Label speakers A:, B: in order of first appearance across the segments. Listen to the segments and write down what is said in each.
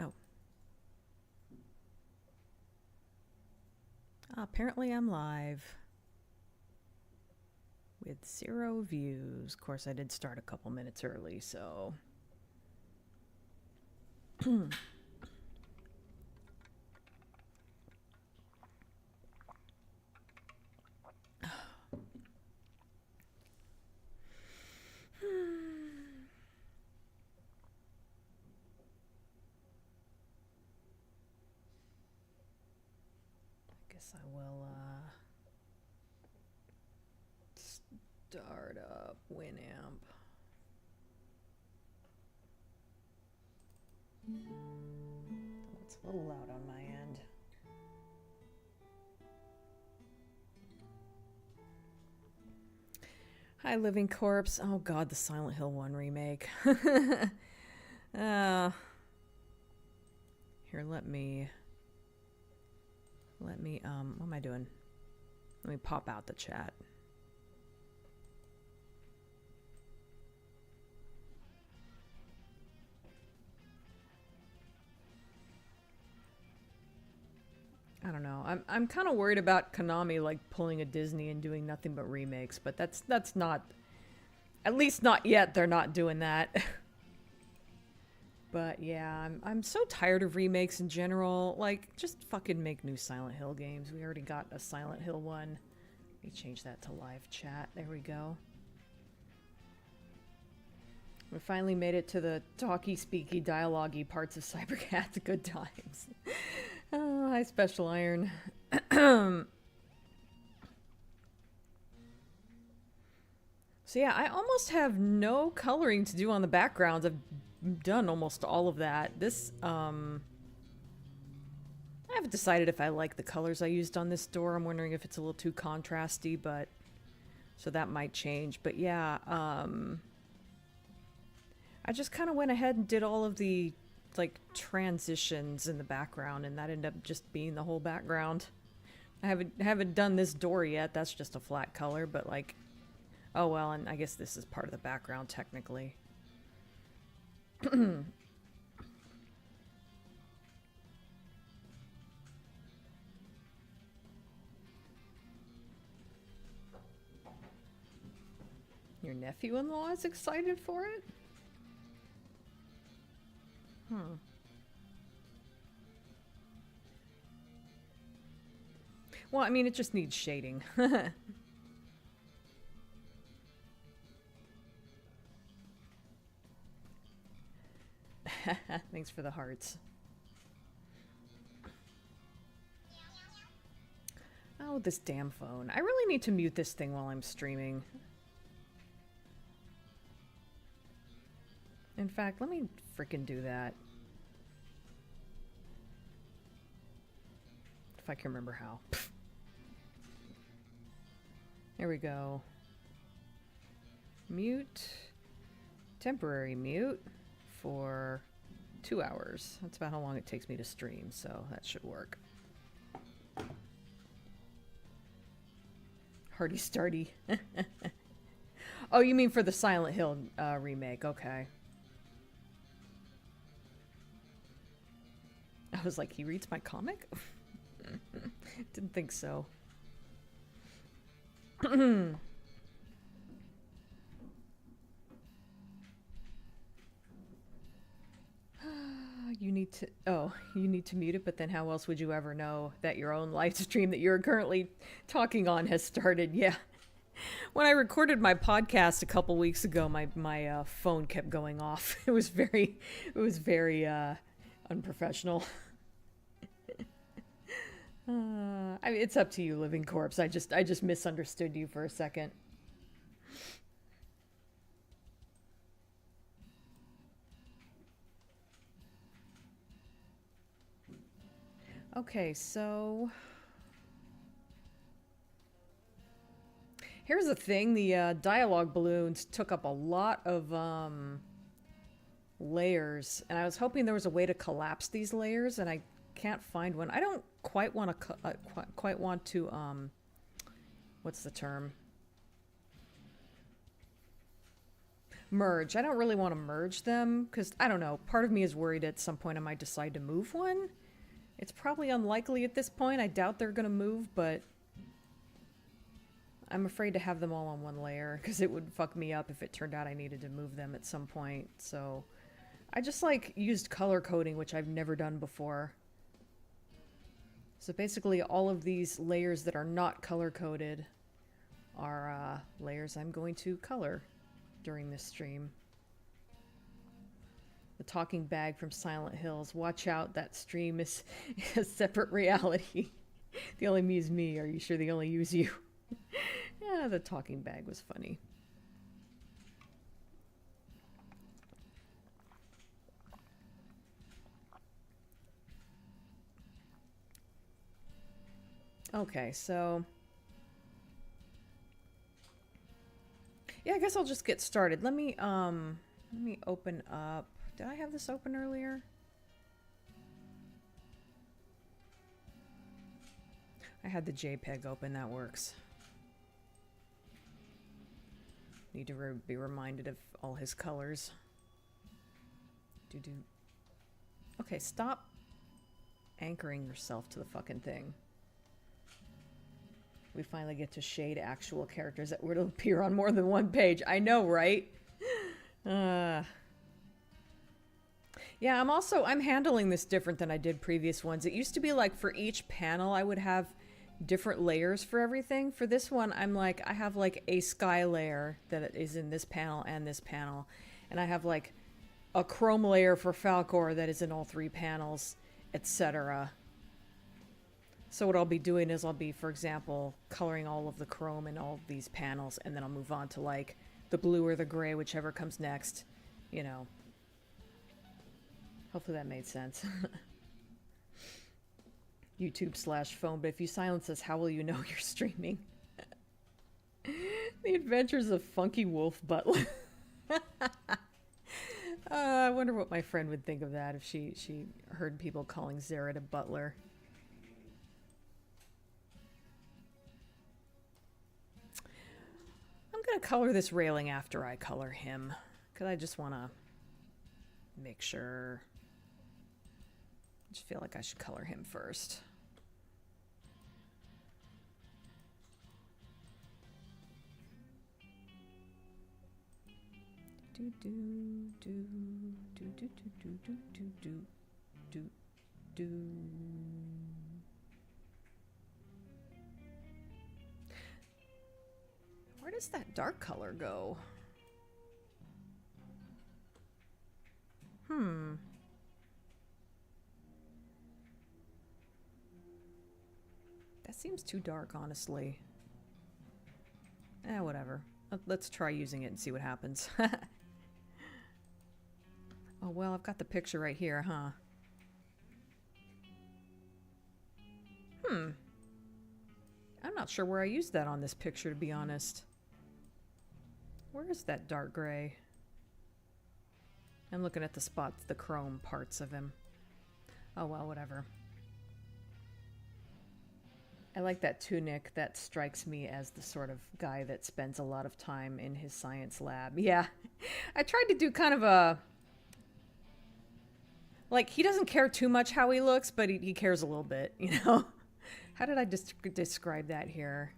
A: Oh. Apparently I'm live. With 0 views. Of course, I did start a couple minutes early, so... Guess I will, start up Winamp. It's a little loud on my end. Hi, Living Corpse. Oh god, the Silent Hill 1 remake. Here, let me, what am I doing? Let me pop out the chat. I don't know. I'm kind of worried about Konami like pulling a Disney and doing nothing but remakes, but that's not, at least not yet. They're not doing that. But yeah, I'm so tired of remakes in general. Like, just fucking make new Silent Hill games. We already got a Silent Hill one. Let me change that to live chat. There we go. We finally made it to the talky, speaky, dialogue-y parts of Cybercat. Good times. Oh, hi, Special Iron. So yeah, I almost have no coloring to do on the backgrounds. I've done almost all of that. This, I haven't decided if I like the colors I used on this door. I'm wondering if it's a little too contrasty, but... So that might change. But yeah, I just kind of went ahead and did all of the, like, transitions in the background, and that ended up just being the whole background. I haven't done this door yet. That's just a flat color, but, like... Oh, well, and I guess this is part of the background, technically. Your nephew-in-law is excited for it? Well, I mean, it just needs shading. Thanks for the hearts. Oh, this damn phone. I really need to mute this thing while I'm streaming. In fact, let me frickin' do that. If I can remember how. There we go. Mute. Temporary mute for 2 hours. That's about how long it takes me to stream, so that should work. Hardy Stardy. Oh, you mean for the Silent Hill remake? Okay. I was like, he reads my comic? Didn't think so. You need to mute it, but then how else would you ever know that your own live stream that you're currently talking on has started? Yeah. When I recorded my podcast a couple weeks ago, my phone kept going off. It was very unprofessional. I mean, it's up to you, Living Corpse. I just misunderstood you for a second. Okay, so here's the thing. The dialogue balloons took up a lot of layers, and I was hoping there was a way to collapse these layers, and I can't find one. I don't quite want to what's the term? merge. I don't really want to merge them because, I don't know, part of me is worried at some point I might decide to move one. It's probably unlikely at this point. I doubt they're going to move, but I'm afraid to have them all on one layer because it would fuck me up if it turned out I needed to move them at some point. So I just like used color coding, which I've never done before. So basically all of these layers that are not color coded are layers I'm going to color during this stream. The talking bag from Silent Hills. Watch out, that stream is a separate reality. They only use me. Are you sure they only use you? Yeah, the talking bag was funny. Okay, so yeah, I guess I'll just get started. Let me open up. Did I have this open earlier? I had the JPEG open, that works. Need to be reminded of all his colors. Okay, stop anchoring yourself to the fucking thing. We finally get to shade actual characters that would appear on more than one page. I know, right? Yeah, I'm handling this different than I did previous ones. It used to be like for each panel I would have different layers for everything. For this one, I'm like, I have like a sky layer that is in this panel and this panel. And I have like a chrome layer for Falcor that is in all three panels, etc. So what I'll be doing is I'll be, for example, coloring all of the chrome in all of these panels, and then I'll move on to like the blue or the gray, whichever comes next, you know. Hopefully that made sense. YouTube/phone, but if you silence us, how will you know you're streaming? The Adventures of Funky Wolf Butler. I wonder what my friend would think of that if she heard people calling Zerrett a butler. I'm gonna color this railing after I color him, because I just want to make sure. I just feel like I should color him first. Do do do do do do do do do do do. Where does that dark color go? That seems too dark, honestly. Whatever. Let's try using it and see what happens. Oh, well, I've got the picture right here, huh? I'm not sure where I used that on this picture, to be honest. Where is that dark gray? I'm looking at the spots, the chrome parts of him. Oh, well, whatever. I like that tunic. That strikes me as the sort of guy that spends a lot of time in his science lab. Yeah. I tried to do kind of a... Like, he doesn't care too much how he looks, but he cares a little bit, you know? How did I describe that here?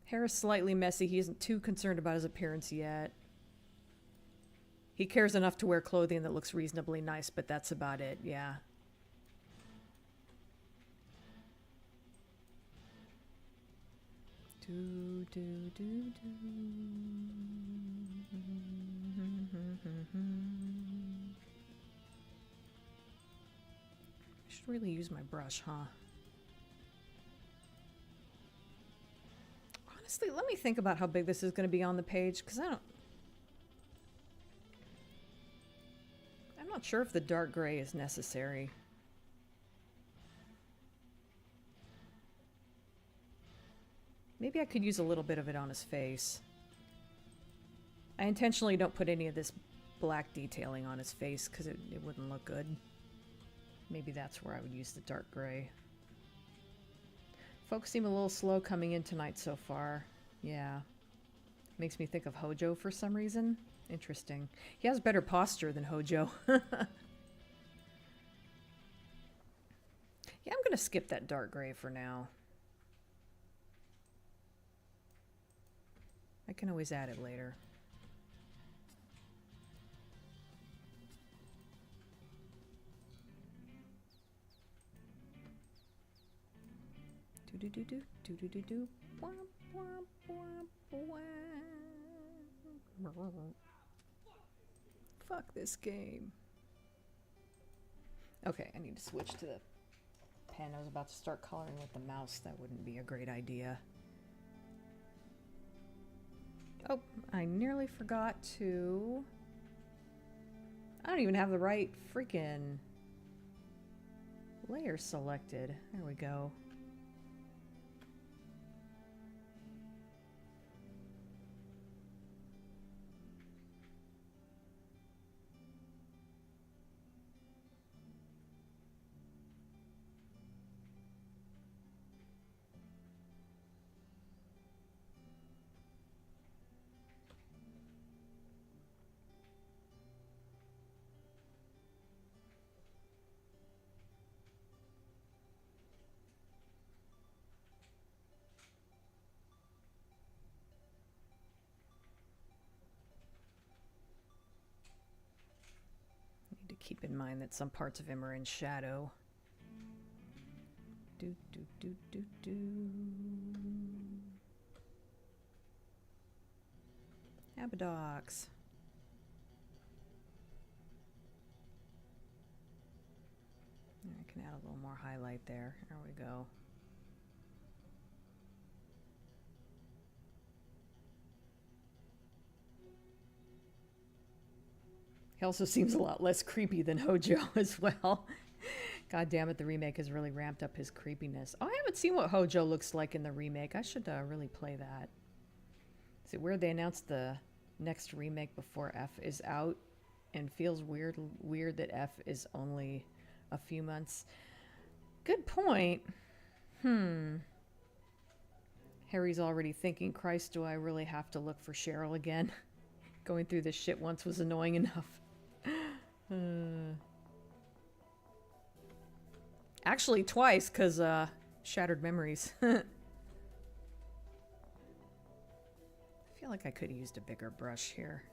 A: Hair is slightly messy. He isn't too concerned about his appearance yet. He cares enough to wear clothing that looks reasonably nice, but that's about it, yeah. Do, do, do, do. I should really use my brush, huh? Honestly, let me think about how big this is going to be on the page, because I'm not sure if the dark gray is necessary. Maybe I could use a little bit of it on his face. I intentionally don't put any of this black detailing on his face because it wouldn't look good. Maybe that's where I would use the dark gray. Folks seem a little slow coming in tonight so far. Yeah. Makes me think of Hojo for some reason. Interesting. He has better posture than Hojo. Yeah, I'm going to skip that dark gray for now. I can always add it later. Do-do-do-do, do-do-do-do. Womp, womp, womp, womp. Fuck this game. Okay, I need to switch to the pen. I was about to start coloring with the mouse. That wouldn't be a great idea. Oh, I nearly forgot to... I don't even have the right freaking layer selected. There we go. Keep in mind that some parts of him are in shadow. Do, do, do, do, do. Abadox. I can add a little more highlight there. There we go. He also seems a lot less creepy than Hojo as well. God damn it, the remake has really ramped up his creepiness. Oh, I haven't seen what Hojo looks like in the remake. I should really play that. Is it weird they announced the next remake before F is out? And feels weird that F is only a few months. Good point. Harry's already thinking, Christ, do I really have to look for Cheryl again? Going through this shit once was annoying enough. Actually, twice, because shattered memories. I feel like I could have used a bigger brush here.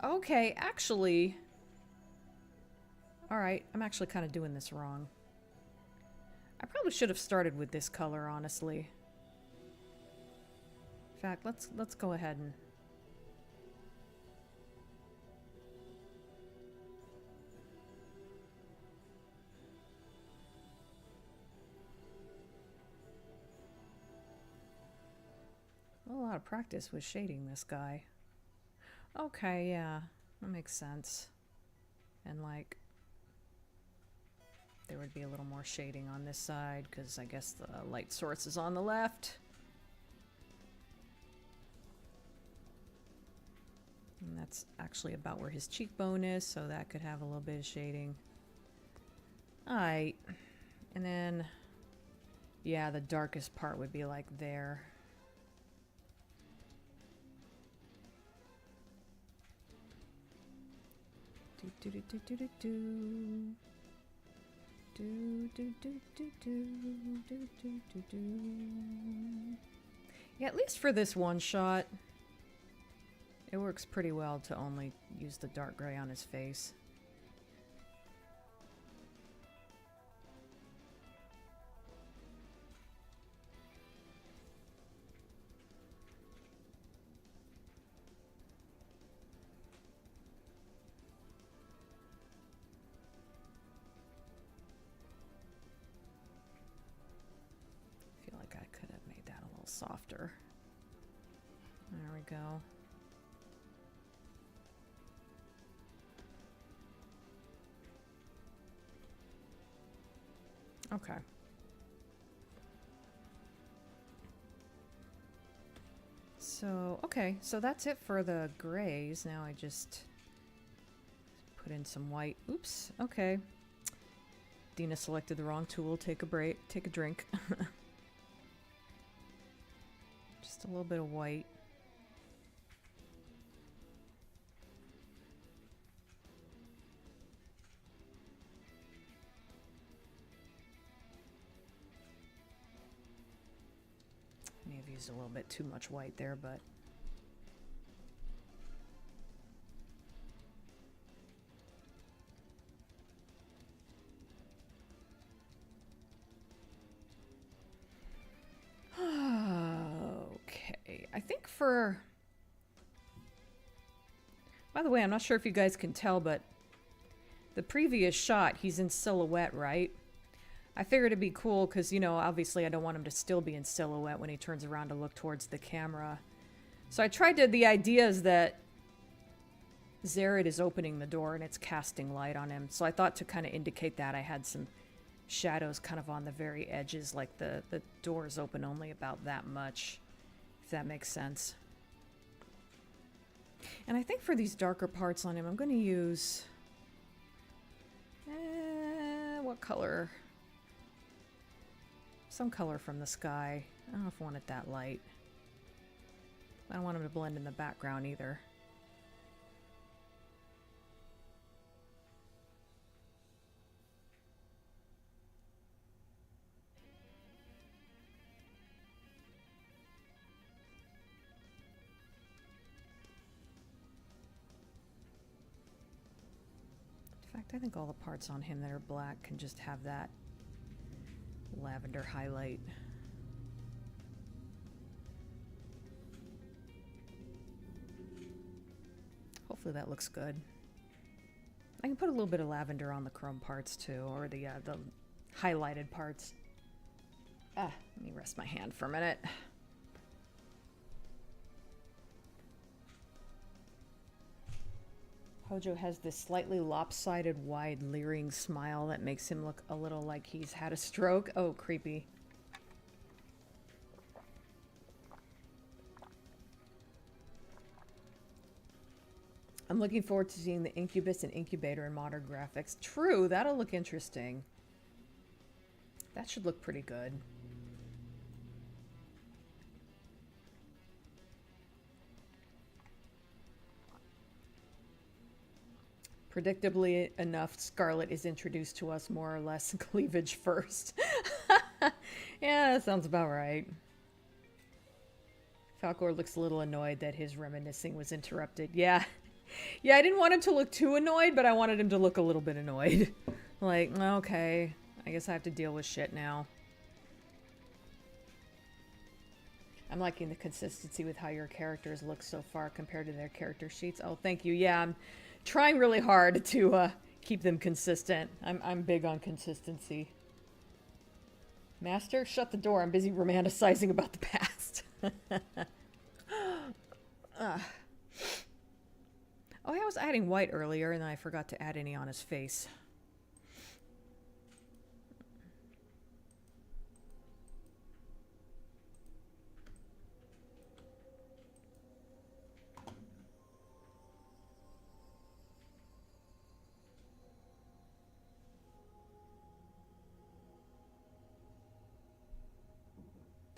A: Okay, actually... Alright, I'm actually kind of doing this wrong. I probably should have started with this color, honestly. In fact, let's go ahead and... A lot of practice with shading this guy. Okay, yeah, that makes sense. And like... There would be a little more shading on this side, because I guess the light source is on the left. And that's actually about where his cheekbone is, so that could have a little bit of shading. Alright. And then, yeah, the darkest part would be like there. Do do do do do do do. Do, do, do, do, do, do, do, do, do. Yeah, at least for this one shot, it works pretty well to only use the dark gray on his face. Softer. There we go. Okay. So, okay, so that's it for the grays. Now I just put in some white. Oops, okay. Dina selected the wrong tool. Take a break. Take a drink. Just a little bit of white. May have used a little bit too much white there, but... Okay, I think for... By the way, I'm not sure if you guys can tell, but the previous shot, he's in silhouette, right? I figured it'd be cool because, you know, obviously I don't want him to still be in silhouette when he turns around to look towards the camera. So I tried to... The idea is that Zared is opening the door and it's casting light on him. So I thought to kind of indicate that I had some shadows kind of on the very edges, like the door is open only about that much, if that makes sense. And I think for these darker parts on him, I'm going to use... what color? Some color from the sky. I don't know if I want it that light. I don't want him to blend in the background either. In fact, I think all the parts on him that are black can just have that lavender highlight. Hopefully that looks good. I can put a little bit of lavender on the chrome parts too, or the highlighted parts. Let me rest my hand for a minute. Hojo has this slightly lopsided, wide, leering smile that makes him look a little like he's had a stroke. Oh, creepy. I'm looking forward to seeing the Incubus and Incubator in modern graphics. True, that'll look interesting. That should look pretty good. Predictably enough, Scarlet is introduced to us more or less cleavage first. Yeah, that sounds about right. Falcor looks a little annoyed that his reminiscing was interrupted. Yeah. Yeah, I didn't want him to look too annoyed, but I wanted him to look a little bit annoyed. Like, okay, I guess I have to deal with shit now. I'm liking the consistency with how your characters look so far compared to their character sheets. Oh, thank you. Yeah, I'm trying really hard to keep them consistent. I'm big on consistency. Master, shut the door. I'm busy romanticizing about the past. Oh, I was adding white earlier, and then I forgot to add any on his face.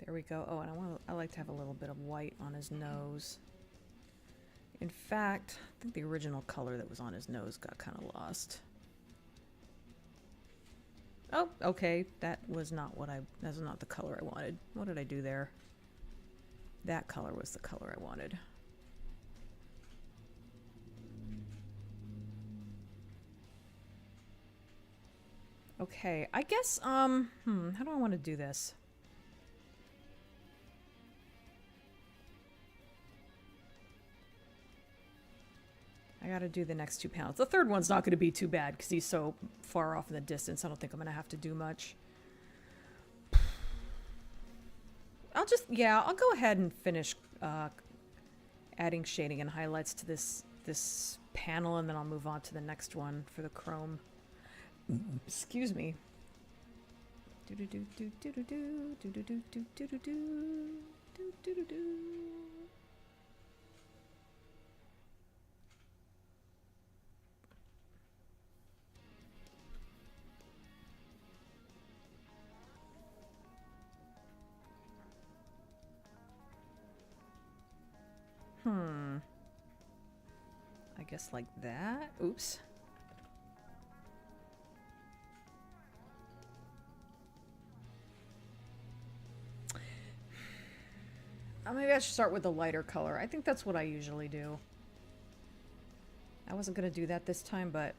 A: There we go. Oh, and I like to have a little bit of white on his nose. In fact, I think the original color that was on his nose got kind of lost. Oh, okay. That was not the color I wanted. What did I do there? That color was the color I wanted. Okay, I guess, how do I want to do this? I gotta do the next two panels. The third one's not gonna be too bad because he's so far off in the distance. I don't think I'm gonna have to do much. I'll go ahead and finish adding shading and highlights to this panel, and then I'll move on to the next one for the chrome. Excuse me. guess like that. Oops. Maybe I should start with the lighter color. I think that's what I usually do. I wasn't going to do that this time, but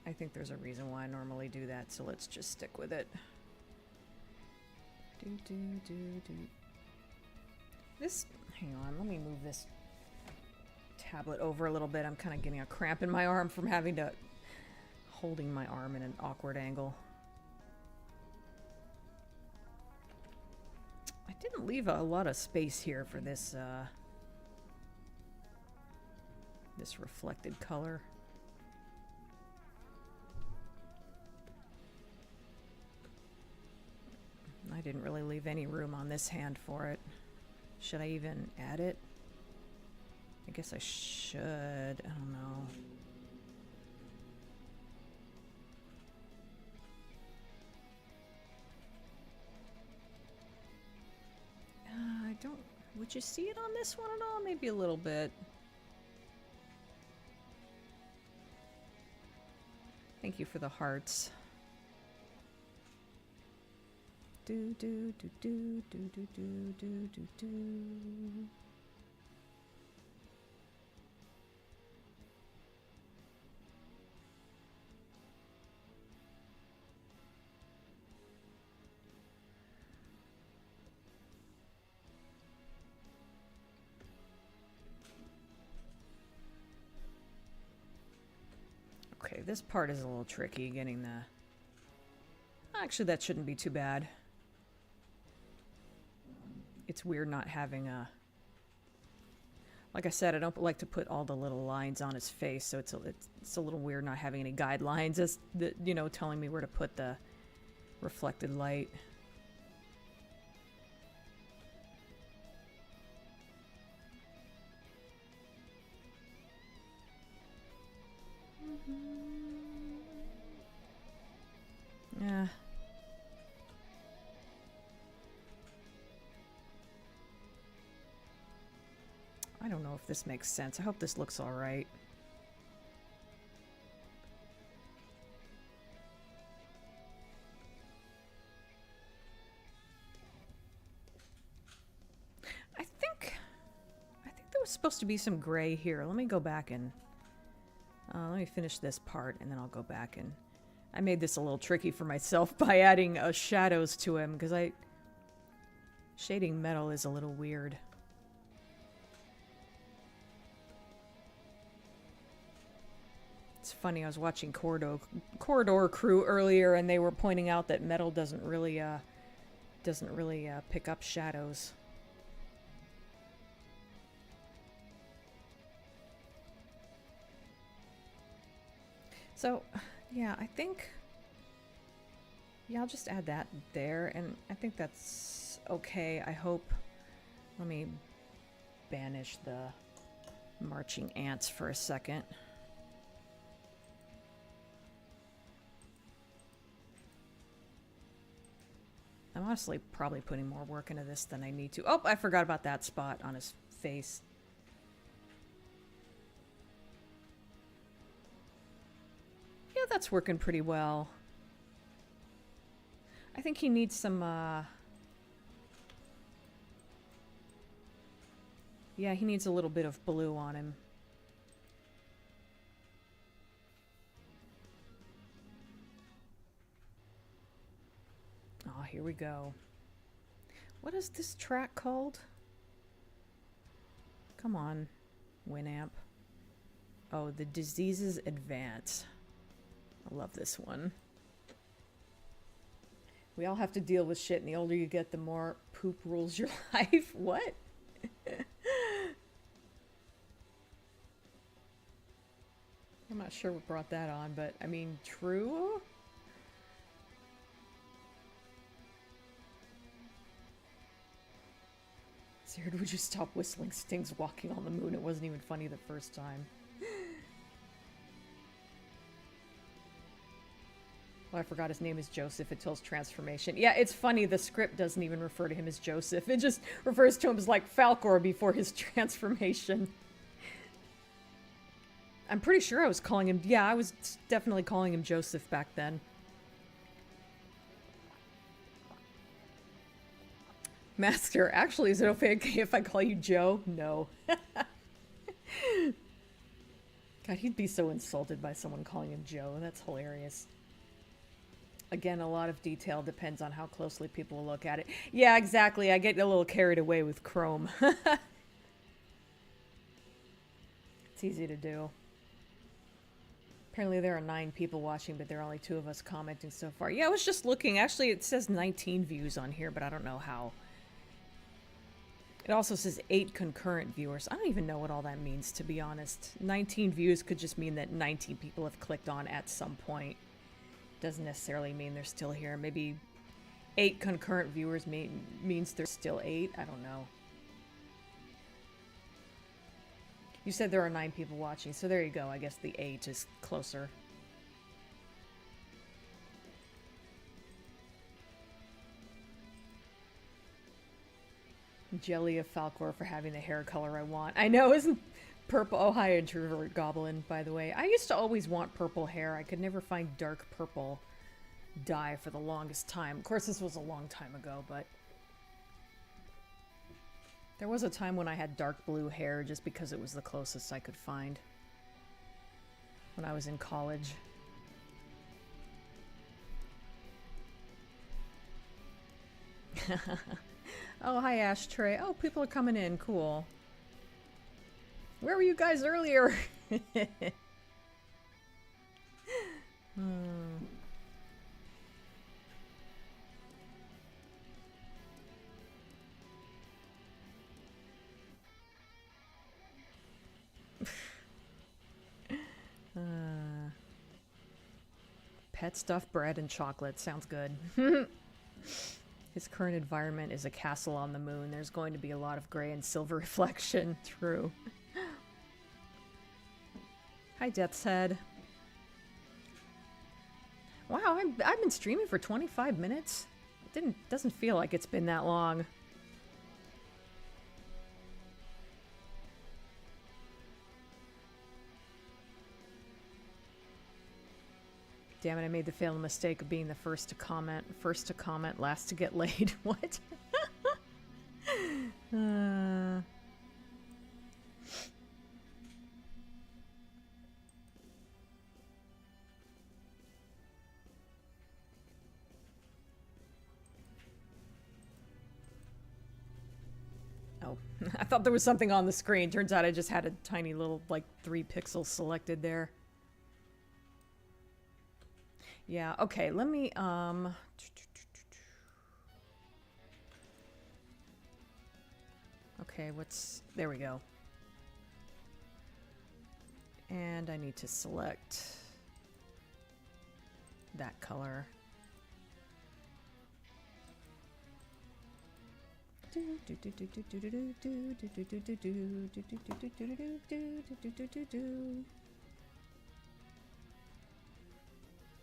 A: I think there's a reason why I normally do that, so let's just stick with it. This, hang on, let me move this tablet over a little bit. I'm kind of getting a cramp in my arm from holding my arm in an awkward angle. I didn't leave a lot of space here for this, this reflected color. I didn't really leave any room on this hand for it. Should I even add it? I guess I should. I don't know. I don't... Would you see it on this one at all? Maybe a little bit. Thank you for the hearts. Do do do do do do do do do do. Okay, this part is a little tricky getting the... Actually, that shouldn't be too bad. It's weird not having a... Like I said, I don't like to put all the little lines on his face, so it's a little weird not having any guidelines as the, you know, telling me where to put the reflected light. Yeah. I don't know if this makes sense. I hope this looks all right. I think there was supposed to be some gray here. Let me go back and let me finish this part, and then I'll go back and I made this a little tricky for myself by adding shadows to him, because shading metal is a little weird. It's funny, I was watching Corridor Crew earlier, and they were pointing out that metal doesn't really pick up shadows. So, yeah, I think... Yeah, I'll just add that there, and I think that's okay. I hope... Let me banish the marching ants for a second. I'm honestly probably putting more work into this than I need to. Oh, I forgot about that spot on his face. Yeah, that's working pretty well. I think he needs some, yeah, he needs a little bit of blue on him. Oh, here we go. What is this track called? Come on, Winamp. Oh, The Diseases Advance. I love this one. We all have to deal with shit, and the older you get, the more poop rules your life. What? I'm not sure what brought that on, but I mean, true? Zerd, would you stop whistling Sting's Walking on the Moon? It wasn't even funny the first time. Oh, I forgot his name is Joseph until his transformation. Yeah, it's funny, the script doesn't even refer to him as Joseph. It just refers to him as like Falcor before his transformation. I'm pretty sure I was calling him... Yeah, I was definitely calling him Joseph back then. Master, actually, is it okay if I call you Joe? No. God, he'd be so insulted by someone calling him Joe. That's hilarious. Again, a lot of detail depends on how closely people look at it. Yeah, exactly. I get a little carried away with Chrome. It's easy to do. Apparently there are 9 people watching, but there are only 2 of us commenting so far. Yeah, I was just looking. Actually, it says 19 views on here, but I don't know how. It also says 8 concurrent viewers. I don't even know what all that means, to be honest. 19 views could just mean that 19 people have clicked on at some point. Doesn't necessarily mean they're still here. Maybe 8 concurrent viewers means there's still 8. I don't know. You said there are 9 people watching, so there you go. I guess the 8 is closer. Jelly of Falcor for having the hair color I want. I know, isn't purple... Oh, hi, Introvert Goblin, by the way. I used to always want purple hair. I could never find dark purple dye for the longest time. Of course, this was a long time ago, but... There was a time when I had dark blue hair just because it was the closest I could find. When I was in college. Oh, hi, Ashtray. Oh, people are coming in. Cool. Where were you guys earlier? Pet stuff, bread, and chocolate. Sounds good. His current environment is a castle on the moon. There's going to be a lot of gray and silver reflection. True. Hi, Death's Head. Wow, I've been streaming for 25 minutes. Doesn't feel like it's been that long. Damn it, I made the fatal mistake of being the first to comment. First to comment, last to get laid. What? Oh, I thought there was something on the screen. Turns out I just had a tiny little, like, 3 pixels selected there. Yeah, okay, let me, okay, there we go. And I need to select that color.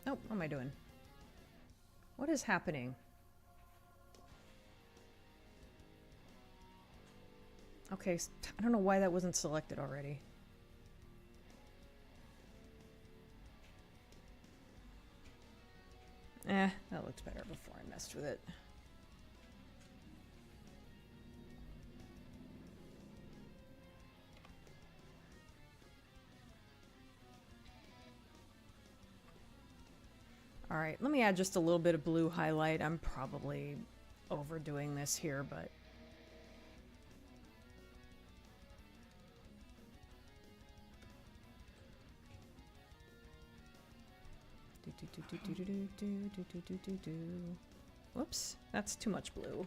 A: Oh, what am I doing? What is happening? Okay, I don't know why that wasn't selected already. That looked better before I messed with it. Alright, let me add just a little bit of blue highlight. I'm probably overdoing this here, but... Whoops, that's too much blue.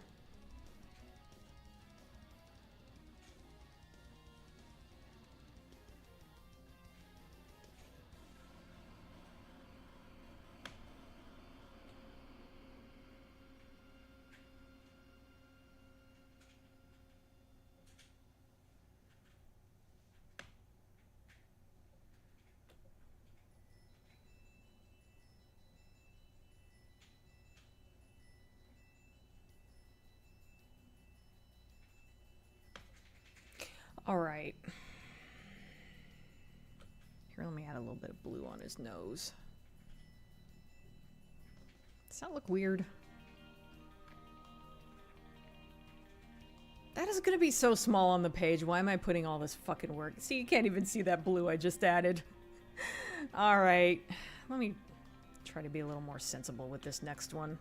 A: All right. add a little bit of blue on his nose. Does that look weird? That is gonna be so small on the page. Why am I putting all this fucking work? See, you can't even see that blue I just added. Alright. Let me try to be a little more sensible with this next one.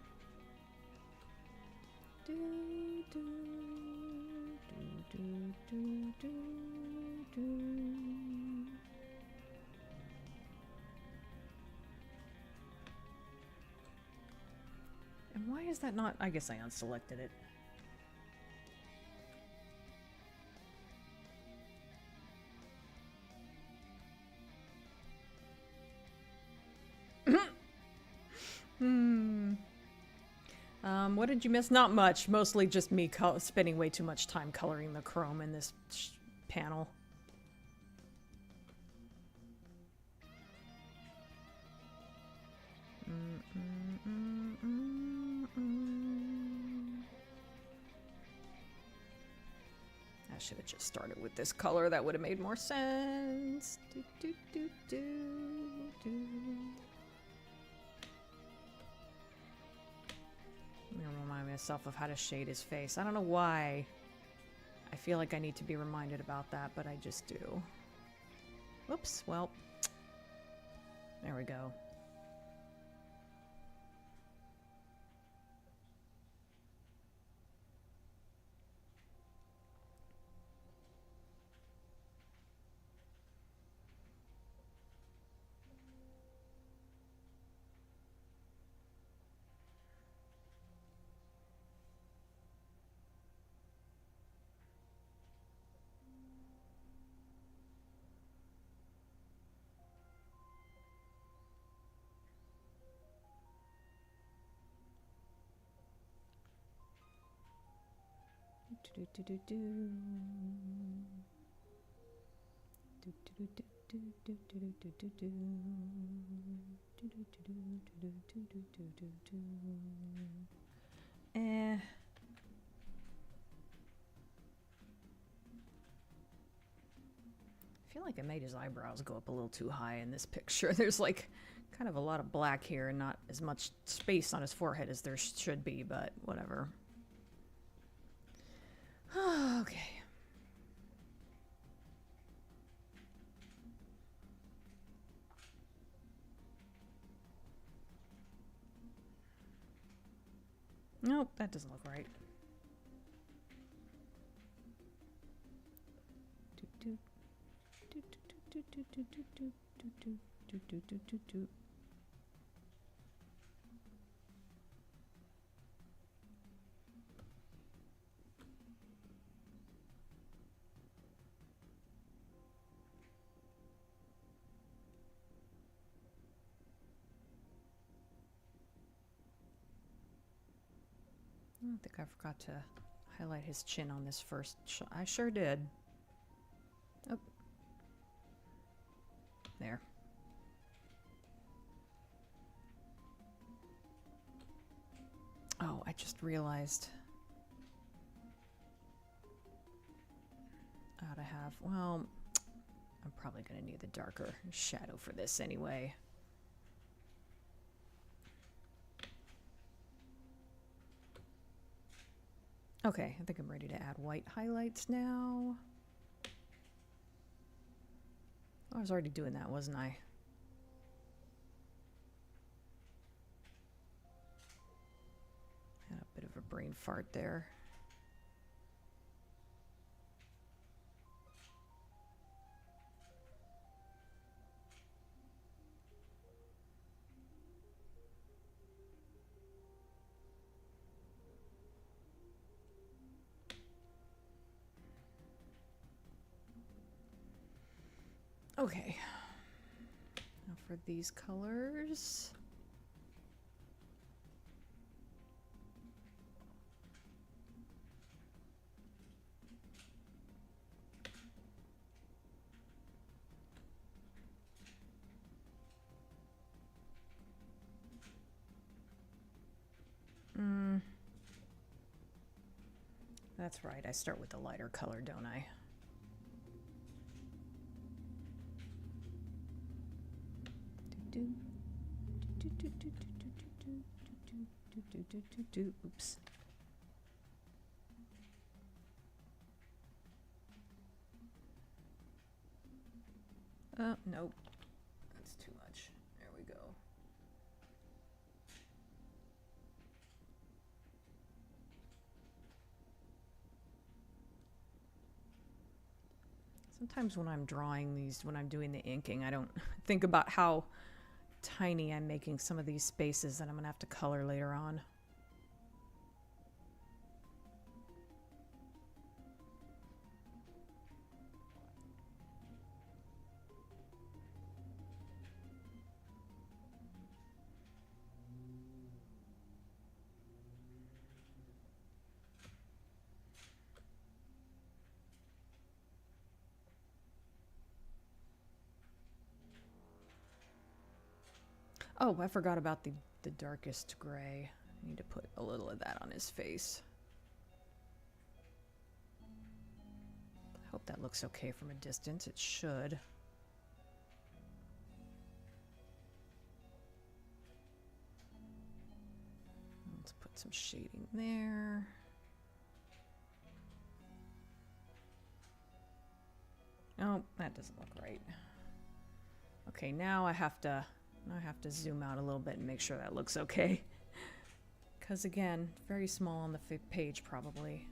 A: And why is that not? I guess I unselected it. What did you miss? Not much. Mostly just me spending way too much time coloring the chrome in this panel. I should have just started with this color. That would have made more sense. I'm gonna remind myself of how to shade his face. I don't know why. I feel like I need to be reminded about that, but I just do. Whoops, well. There we go. I feel like I made his eyebrows go up a little too high in this picture. There's like kind of a lot of black here and not as much space on his forehead as there should be, but whatever. Okay. Nope, that doesn't look right. I think I forgot to highlight his chin on this first shot. I sure did. Oh. There. Oh, I just realized. I ought to have, well, I'm probably going to need the darker shadow for this anyway. Okay, I think I'm ready to add white highlights now. Oh, I was already doing that, wasn't I? Had a bit of a brain fart there. Okay, now for these colors. That's right, I start with the lighter color, don't I? Oops. Nope. That's too much. There we go. Sometimes when I'm drawing these, when I'm doing the inking, I don't think about how tiny I'm making some of these spaces that I'm going to have to color later on. Oh, I forgot about the darkest gray. I need to put a little of that on his face. I hope that looks okay from a distance. It should. Let's put some shading there. Oh, that doesn't look right. Okay, now I have to zoom out a little bit and make sure that looks okay. Because again, very small on the page probably.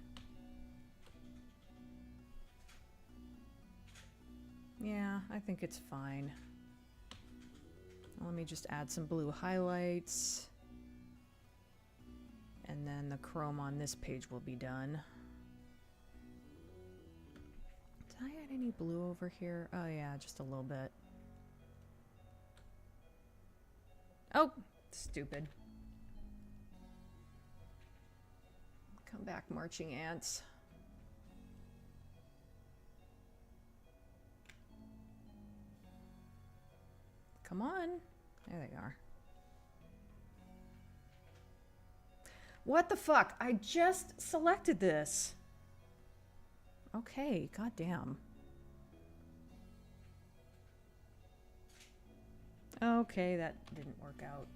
A: Yeah, I think it's fine. Let me just add some blue highlights. And then the chrome on this page will be done. Did I add any blue over here? Oh yeah, just a little bit. Oh, stupid. Come back, marching ants. Come on. There they are. What the fuck? I just selected this. Okay, goddamn. Okay, that didn't work out.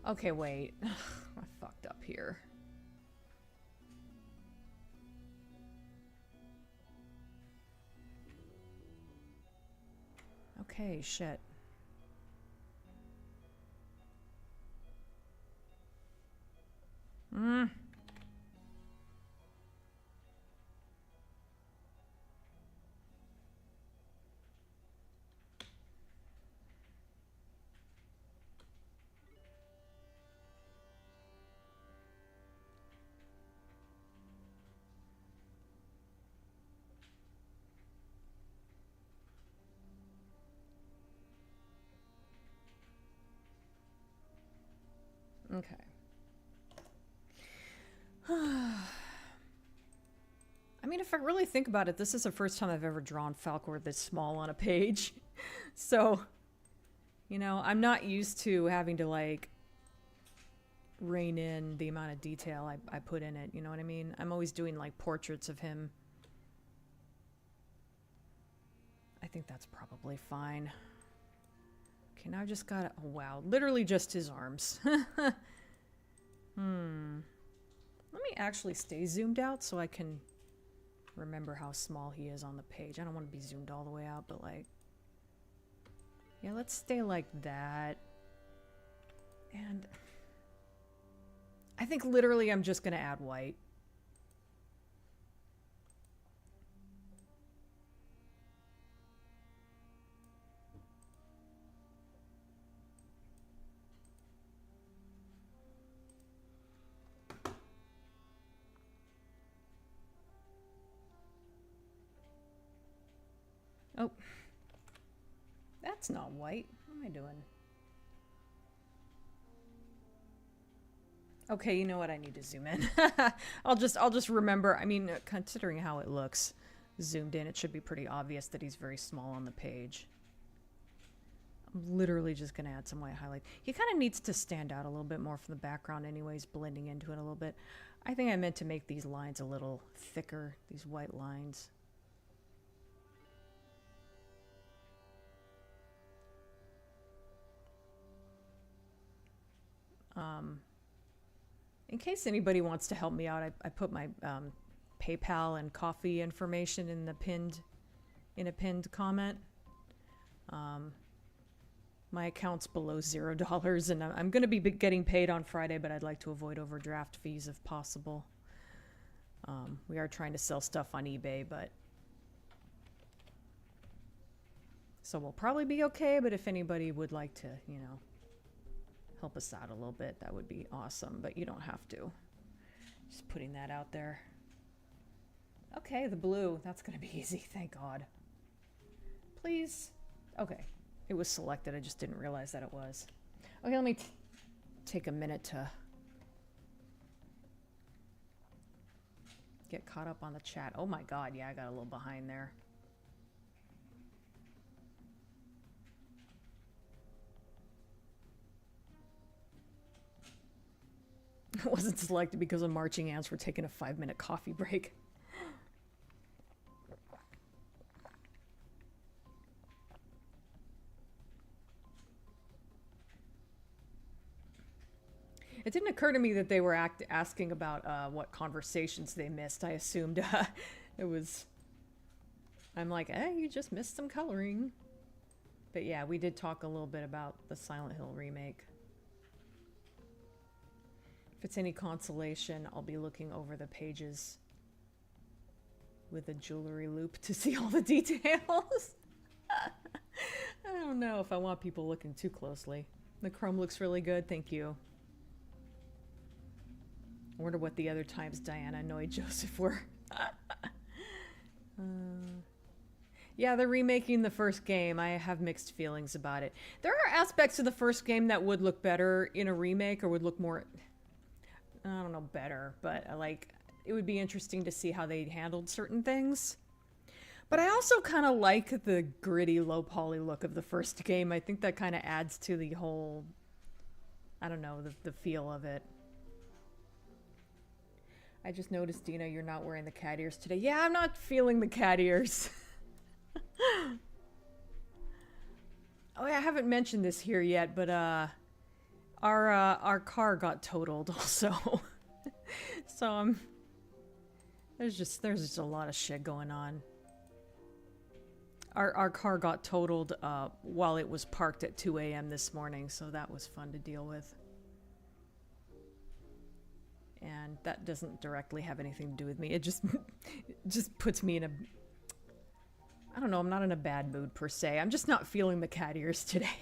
A: Okay, wait. I fucked up here. Okay, shit. Okay. I mean, if I really think about it, this is the first time I've ever drawn Falcor this small on a page. So, you know, I'm not used to having to, like, rein in the amount of detail I put in it. You know what I mean? I'm always doing, like, portraits of him. I think that's probably fine. Okay, now I just gotta... Oh, wow. Literally just his arms. Let me actually stay zoomed out so I can remember how small he is on the page. I don't want to be zoomed all the way out, but like... Yeah, let's stay like that. And... I think literally I'm just gonna add white. Oh, that's not white. What am I doing? Okay, you know what? I need to zoom in. I'll just remember. I mean, considering how it looks zoomed in, it should be pretty obvious that he's very small on the page. I'm literally just going to add some white highlight. He kind of needs to stand out a little bit more from the background anyways, blending into it a little bit. I think I meant to make these lines a little thicker, these white lines. In case anybody wants to help me out, I put my PayPal and coffee information in a pinned comment. My account's below $0, and I'm going to be getting paid on Friday, but I'd like to avoid overdraft fees if possible. We are trying to sell stuff on eBay, but so we'll probably be okay. But if anybody would like to, help us out a little bit, that would be awesome. But you don't have to. Just putting that out there. Okay, the blue. That's going to be easy. Thank God. Please. Okay. It was selected. I just didn't realize that it was. Okay, let me take a minute to get caught up on the chat. Oh my God, yeah, I got a little behind there. It wasn't selected because of marching ants. We're taking a 5-minute coffee break. It didn't occur to me that they were asking about what conversations they missed. I assumed it was... I'm like, you just missed some coloring. But yeah, we did talk a little bit about the Silent Hill remake. If it's any consolation, I'll be looking over the pages with a jewelry loop to see all the details. I don't know if I want people looking too closely. The chrome looks really good, thank you. I wonder what the other times Diana annoyed Joseph were. Yeah, they're remaking the first game. I have mixed feelings about it. There are aspects of the first game that would look better in a remake, or would look more, I don't know, better, but like, it would be interesting to see how they handled certain things. But I also kind of like the gritty, low poly look of the first game. I think that kind of adds to the whole, I don't know, the feel of it. I just noticed, Dina, you're not wearing the cat ears today. Yeah, I'm not feeling the cat ears. Oh, yeah, I haven't mentioned this here yet, but our car got totaled also. So there's just a lot of shit going on. Our car got totaled while it was parked at 2 a.m. this morning, so that was fun to deal with. And that doesn't directly have anything to do with me. It just puts me in a... I don't know, I'm not in a bad mood per se. I'm just not feeling the cat ears today.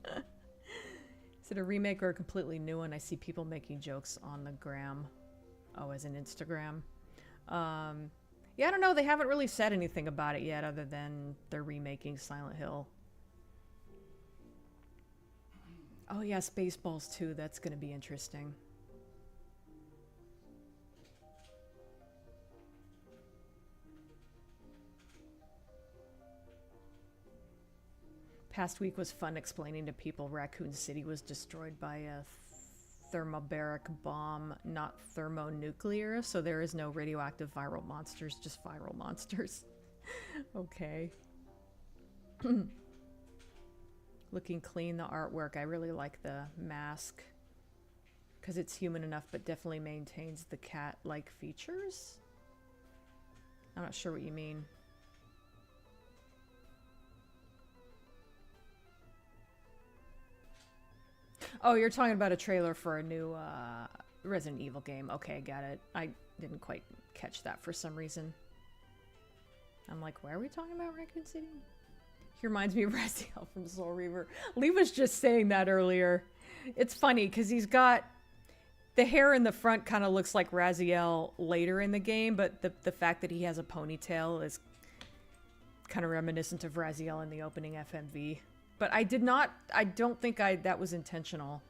A: Is it a remake or a completely new one? I see people making jokes on the gram. Oh, as in Instagram. Yeah, I don't know. They haven't really said anything about it yet other than they're remaking Silent Hill. Oh yeah, Spaceballs 2. That's going to be interesting. Past week was fun explaining to people Raccoon City was destroyed by a thermobaric bomb, not thermonuclear, so there is no radioactive viral monsters, just viral monsters. Okay. Looking clean, the artwork. I really like the mask because it's human enough but definitely maintains the cat-like features. I'm not sure what you mean. Oh, you're talking about a trailer for a new Resident Evil game. Okay, got it. I didn't quite catch that for some reason. I'm like, why are we talking about Raccoon City? He reminds me of Raziel from Soul Reaver. Lee was just saying that earlier. It's funny because he's got the hair in the front kind of looks like Raziel later in the game, but the fact that he has a ponytail is kind of reminiscent of Raziel in the opening FMV. But I don't think that was intentional.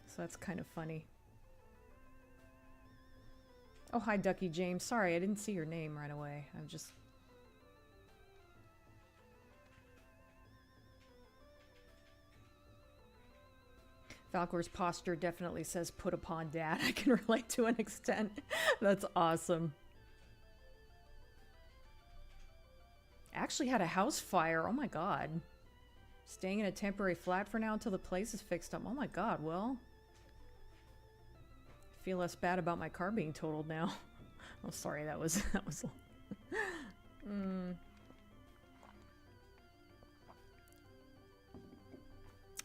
A: So that's kind of funny. Oh, hi, Ducky James. Sorry, I didn't see your name right away. I'm just... Falcor's posture definitely says put upon dad. I can relate to an extent. That's awesome. Actually had a house fire. Oh my god. Staying in a temporary flat for now until the place is fixed up. Oh my god, well. I feel less bad about my car being totaled now. Oh, sorry, that was...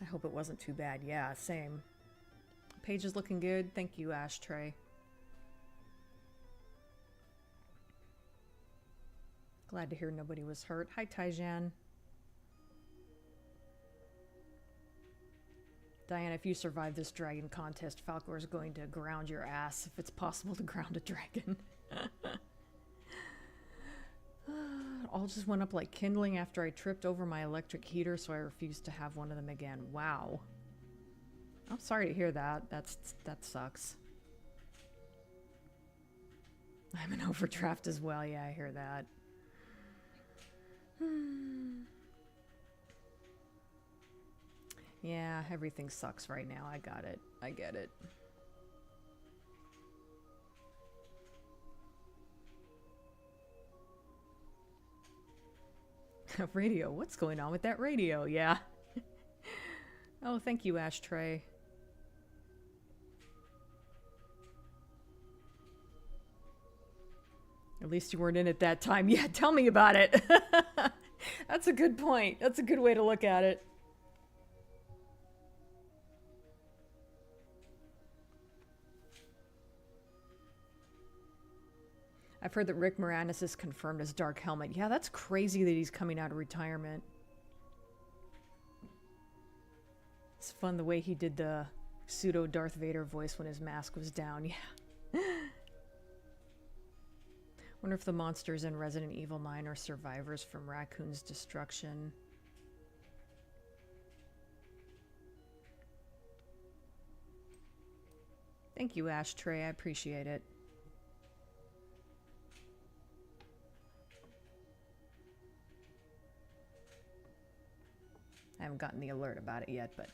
A: I hope it wasn't too bad. Yeah, same. Page is looking good. Thank you, Ashtray. Glad to hear nobody was hurt. Hi, Taijan. Diana, if you survive this dragon contest, Falcor is going to ground your ass if it's possible to ground a dragon. All just went up like kindling after I tripped over my electric heater, so I refused to have one of them again. Wow. I'm sorry to hear that. That sucks. I'm in overdraft as well. Yeah, I hear that. Yeah, everything sucks right now. I got it. I get it. Radio. What's going on with that radio? Yeah. Oh, thank you, Ashtray. At least you weren't in it that time. Yeah, tell me about it. That's a good point. That's a good way to look at it. I've heard that Rick Moranis is confirmed as Dark Helmet. Yeah, that's crazy that he's coming out of retirement. It's fun the way he did the pseudo Darth Vader voice when his mask was down. Yeah. Wonder if the monsters in Resident Evil 9 are survivors from Raccoon's destruction. Thank you, Ashtray. I appreciate it. I haven't gotten the alert about it yet, but...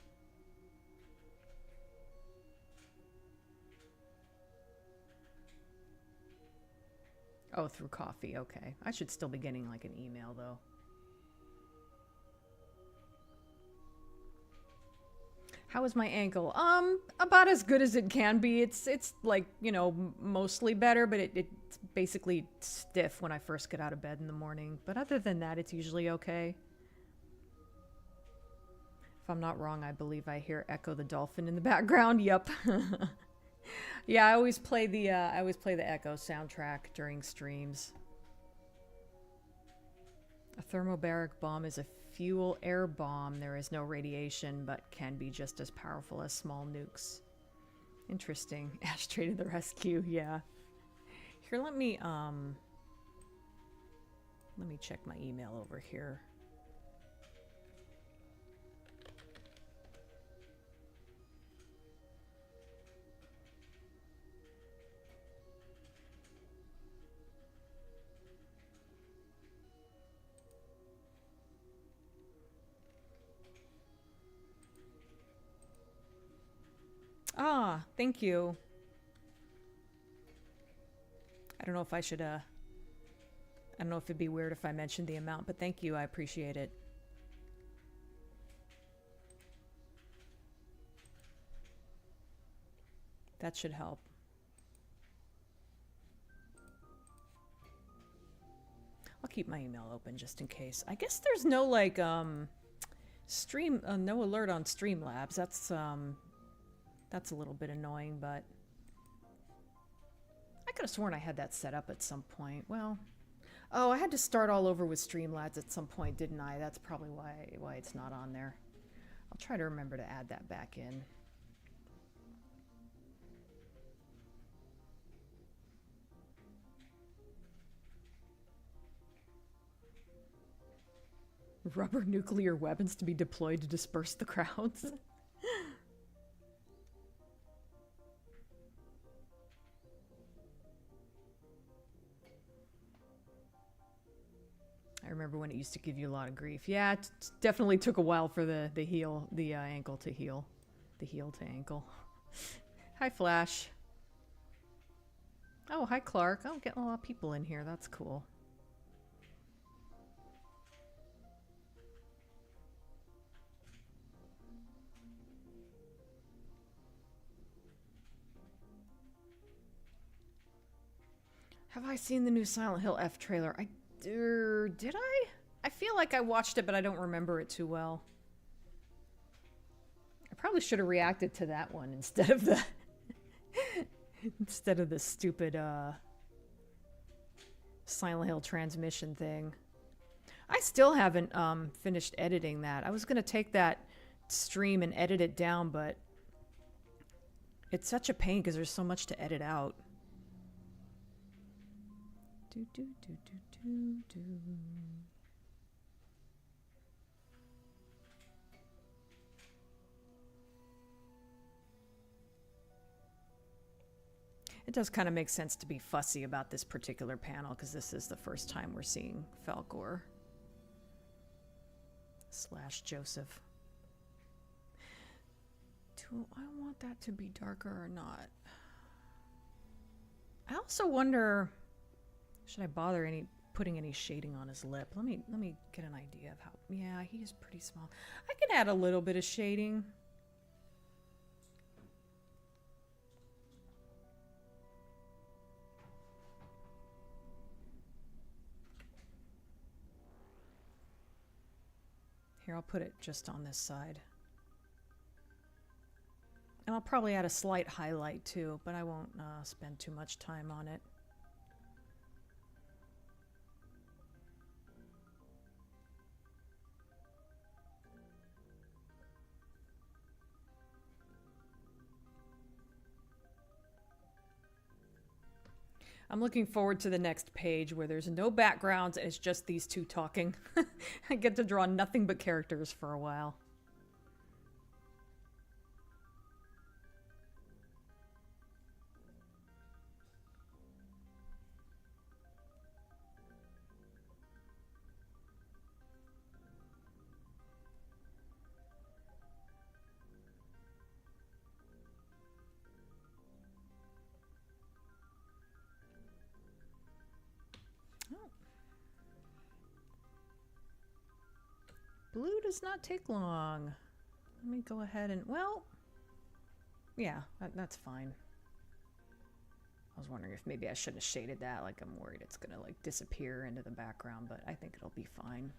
A: Oh, through coffee. Okay. I should still be getting, like, an email, though. How is my ankle? About as good as it can be. It's like, you know, mostly better, but it's basically stiff when I first get out of bed in the morning. But other than that, it's usually okay. If I'm not wrong, I believe I hear Echo the Dolphin in the background. Yep. Yeah, I always play the Echo soundtrack during streams. A thermobaric bomb is a fuel air bomb. There is no radiation, but can be just as powerful as small nukes. Interesting. Ashtray to the rescue. Yeah. Here, let me check my email over here. Ah, thank you. I don't know if I should, I don't know if it'd be weird if I mentioned the amount, but thank you, I appreciate it. That should help. I'll keep my email open just in case. I guess there's no, like, no alert on Streamlabs. That's a little bit annoying, but I could have sworn I had that set up at some point. Well, oh, I had to start all over with Streamlabs at some point, didn't I? That's probably why it's not on there. I'll try to remember to add that back in. Rubber nuclear weapons to be deployed to disperse the crowds. I remember when it used to give you a lot of grief. Yeah, it definitely took a while for the ankle to heal. The heel to ankle. Hi, Flash. Oh, hi, Clark. Oh, getting a lot of people in here. That's cool. Have I seen the new Silent Hill F trailer? Did I? I feel like I watched it, but I don't remember it too well. I probably should have reacted to that one instead of the instead of the stupid Silent Hill transmission thing. I still haven't finished editing that. I was gonna take that stream and edit it down, but it's such a pain because there's so much to edit out. Do, do, do, do, do, do. It does kind of make sense to be fussy about this particular panel because this is the first time we're seeing Falkor / Joseph. Do I want that to be darker or not? I also wonder, should I bother putting any shading on his lip? Let me get an idea of how. Yeah, he is pretty small. I can add a little bit of shading. Here, I'll put it just on this side. And I'll probably add a slight highlight too, but I won't spend too much time on it. I'm looking forward to the next page where there's no backgrounds and it's just these two talking. I get to draw nothing but characters for a while. Blue does not take long. Let me go ahead and, well, yeah, that's fine. I was wondering if maybe I shouldn't have shaded that, like I'm worried it's gonna like disappear into the background, but I think it'll be fine.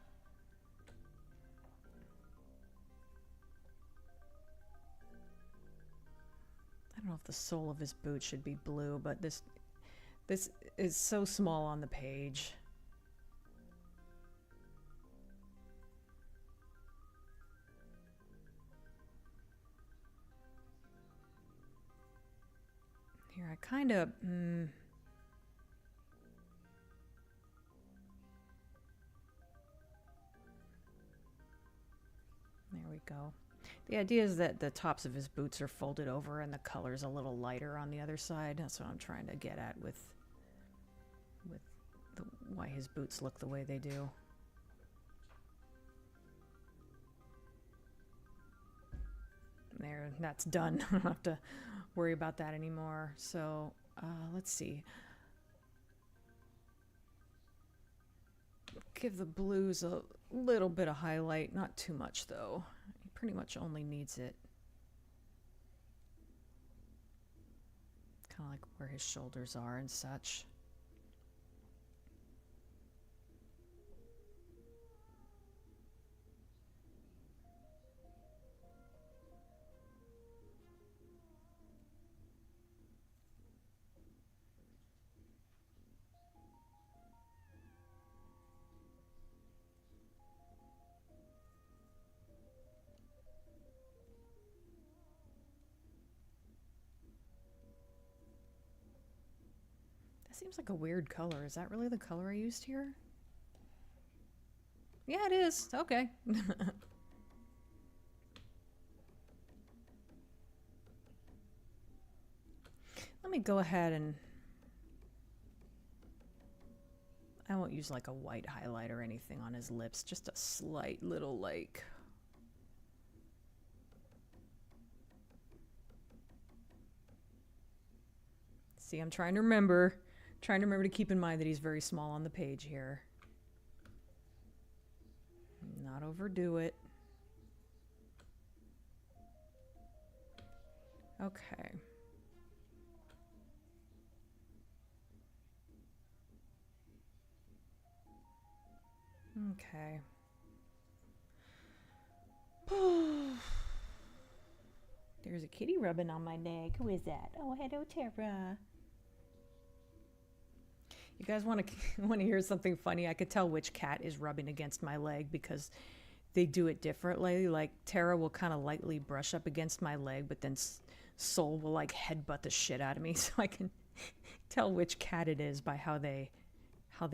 A: I don't know if the sole of his boot should be blue, but this is so small on the page. Here, I kind of... There we go. The idea is that the tops of his boots are folded over and the color's a little lighter on the other side. That's what I'm trying to get at with why his boots look the way they do. There, that's done. I don't have to worry about that anymore. So let's see. Give the blues a little bit of highlight, not too much though. He pretty much only needs it kind of like where his shoulders are and such. Seems like a weird color. Is that really the color I used here? Yeah, it is. Okay. Let me go ahead and... I won't use like a white highlight or anything on his lips. Just a slight little like... See, I'm trying to remember to keep in mind that he's very small on the page here. Not overdo it. Okay. Okay. There's a kitty rubbing on my leg. Who is that? Oh, hello, Tara. You guys want to hear something funny? I could tell which cat is rubbing against my leg because they do it differently. Like Tara will kind of lightly brush up against my leg, but then Soul will like headbutt the shit out of me, so I can tell which cat it is by how they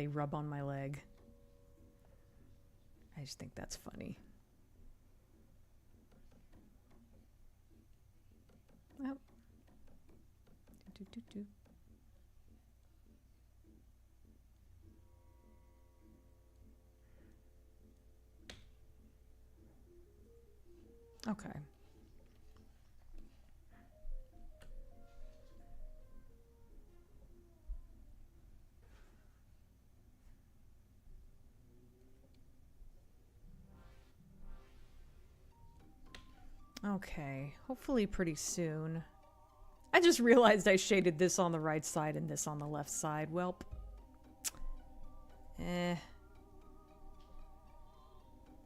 A: rub on my leg. I just think that's funny. Oh. Do. Okay. Okay, hopefully pretty soon. I just realized I shaded this on the right side and this on the left side. Welp.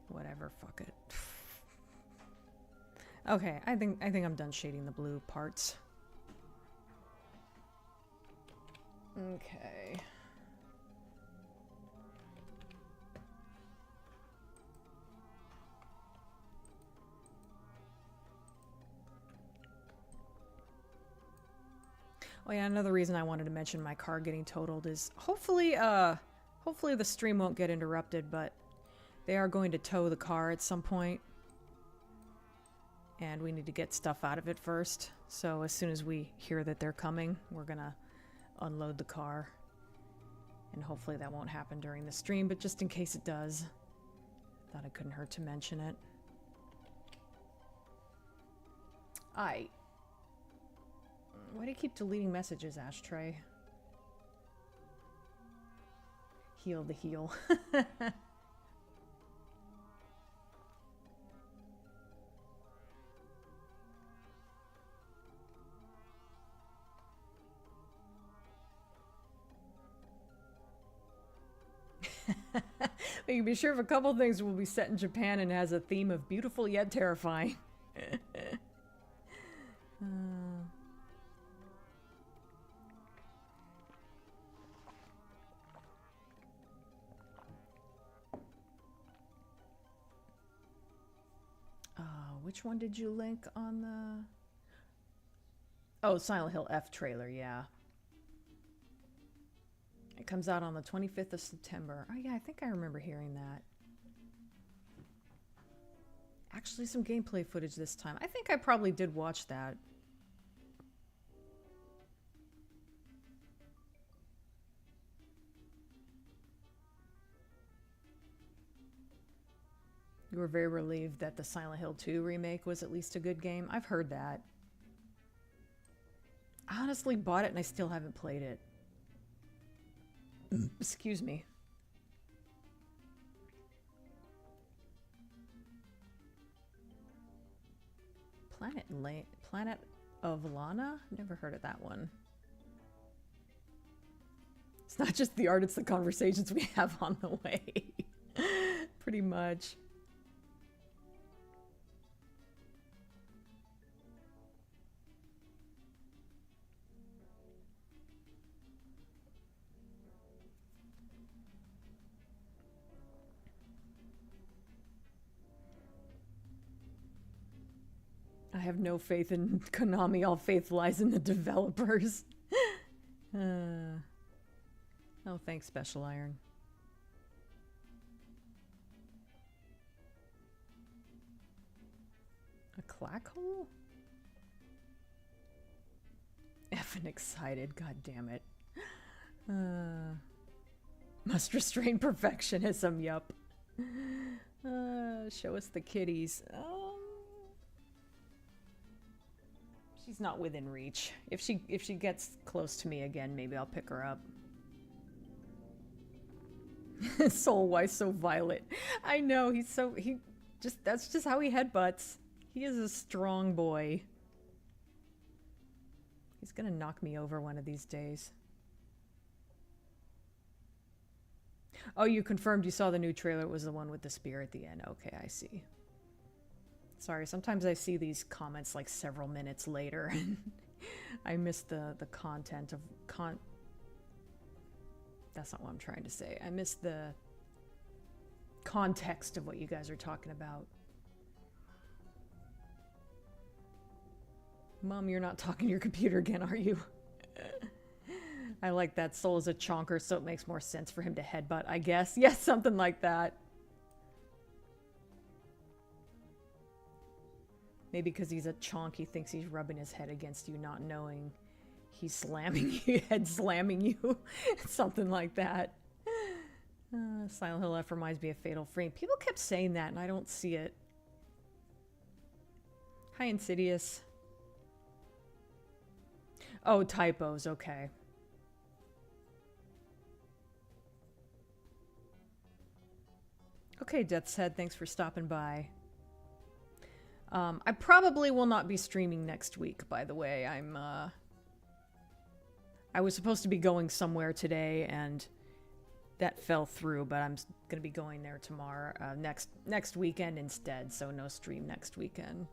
A: Whatever, fuck it. Okay, I think I'm done shading the blue parts. Okay. Oh yeah, another reason I wanted to mention my car getting totaled is hopefully the stream won't get interrupted, but they are going to tow the car at some point. And we need to get stuff out of it first. So as soon as we hear that they're coming, we're gonna unload the car. And hopefully that won't happen during the stream, but just in case it does, thought it couldn't hurt to mention it. Why do you keep deleting messages, Ashtray? Heal the heel. You can be sure of a couple things will be set in Japan and has a theme of beautiful yet terrifying. Which one did you link on the... Oh, Silent Hill F trailer, yeah. It comes out on the 25th of September. Oh yeah, I think I remember hearing that. Actually, some gameplay footage this time. I think I probably did watch that. You were very relieved that the Silent Hill 2 remake was at least a good game. I've heard that. I honestly bought it and I still haven't played it. Excuse me. Planet of Lana? Never heard of that one. It's not just the art, it's the conversations we have on the way. Pretty much. I have no faith in Konami. All faith lies in the developers. Oh, thanks, Special Iron. A clack hole? Effing excited, god damn it. Must restrain perfectionism, yup. Show us the kitties. She's not within reach. If she gets close to me again, maybe I'll pick her up. Soul, why so violent? I know, that's just how he headbutts. He is a strong boy. He's gonna knock me over one of these days. Oh, you confirmed you saw the new trailer. It was the one with the spear at the end. Okay, I see. Sorry, sometimes I see these comments like several minutes later and I miss the content of That's not what I'm trying to say. I miss the context of what you guys are talking about. Mom, you're not talking to your computer again, are you? I like that. Soul is a chonker, so it makes more sense for him to headbutt, I guess. Yes, something like that. Maybe because he's a chonk, he thinks he's rubbing his head against you, not knowing he's slamming you, head slamming you. Something like that. Silent Hill F reminds me of Fatal Frame. People kept saying that, and I don't see it. Hi, Insidious. Oh, typos, okay. Okay, Death's Head, thanks for stopping by. I probably will not be streaming next week, by the way. I was supposed to be going somewhere today, and that fell through, but I'm going to be going there tomorrow, next weekend instead, so no stream next weekend.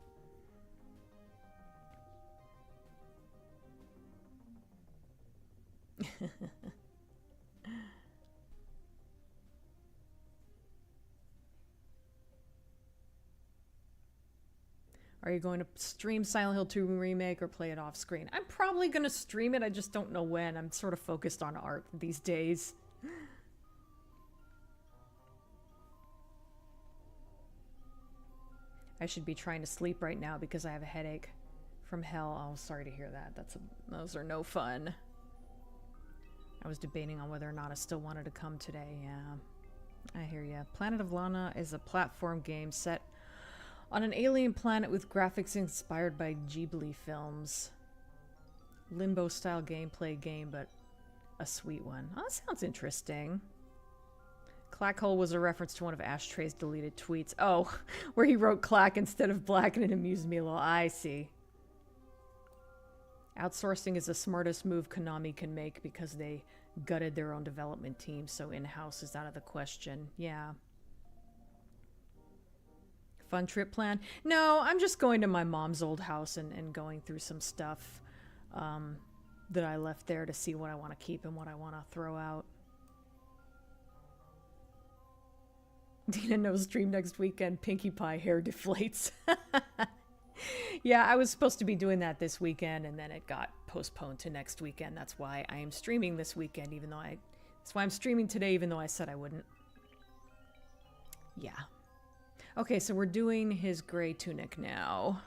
A: Are you going to stream Silent Hill 2 Remake or play it off screen? I'm probably going to stream it, I just don't know when. I'm sort of focused on art these days. I should be trying to sleep right now because I have a headache from hell. Oh, sorry to hear that. Those are no fun. I was debating on whether or not I still wanted to come today. Yeah, I hear ya. Planet of Lana is a platform game set on an alien planet with graphics inspired by Ghibli films. Limbo-style gameplay game, but a sweet one. Oh, that sounds interesting. Clackhole was a reference to one of Ashtray's deleted tweets. Oh, where he wrote clack instead of black, and it amused me a little. I see. Outsourcing is the smartest move Konami can make because they gutted their own development team, so in-house is out of the question. Yeah. Fun trip plan? No, I'm just going to my mom's old house and going through some stuff that I left there to see what I want to keep and what I want to throw out. Dina knows stream next weekend. Pinkie Pie hair deflates. Yeah, I was supposed to be doing that this weekend, and then it got postponed to next weekend. That's why I am streaming this weekend, even though that's why I'm streaming today, even though I said I wouldn't. Yeah. Okay, so we're doing his gray tunic now.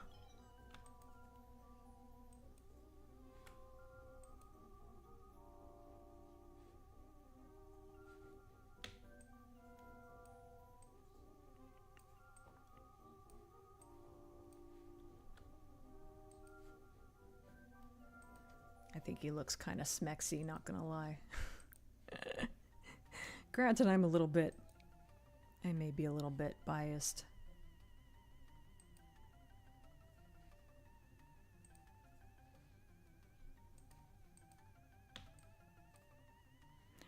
A: I think he looks kind of smexy, not gonna lie. Granted, I may be a little bit biased.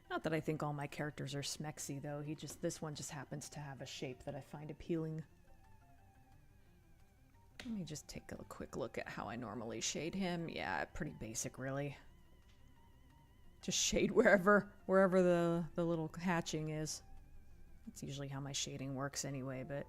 A: Not that I think all my characters are smexy, though. This one just happens to have a shape that I find appealing. Let me just take a quick look at how I normally shade him. Yeah, pretty basic, really. Just shade wherever the little hatching is. That's usually how my shading works anyway, but...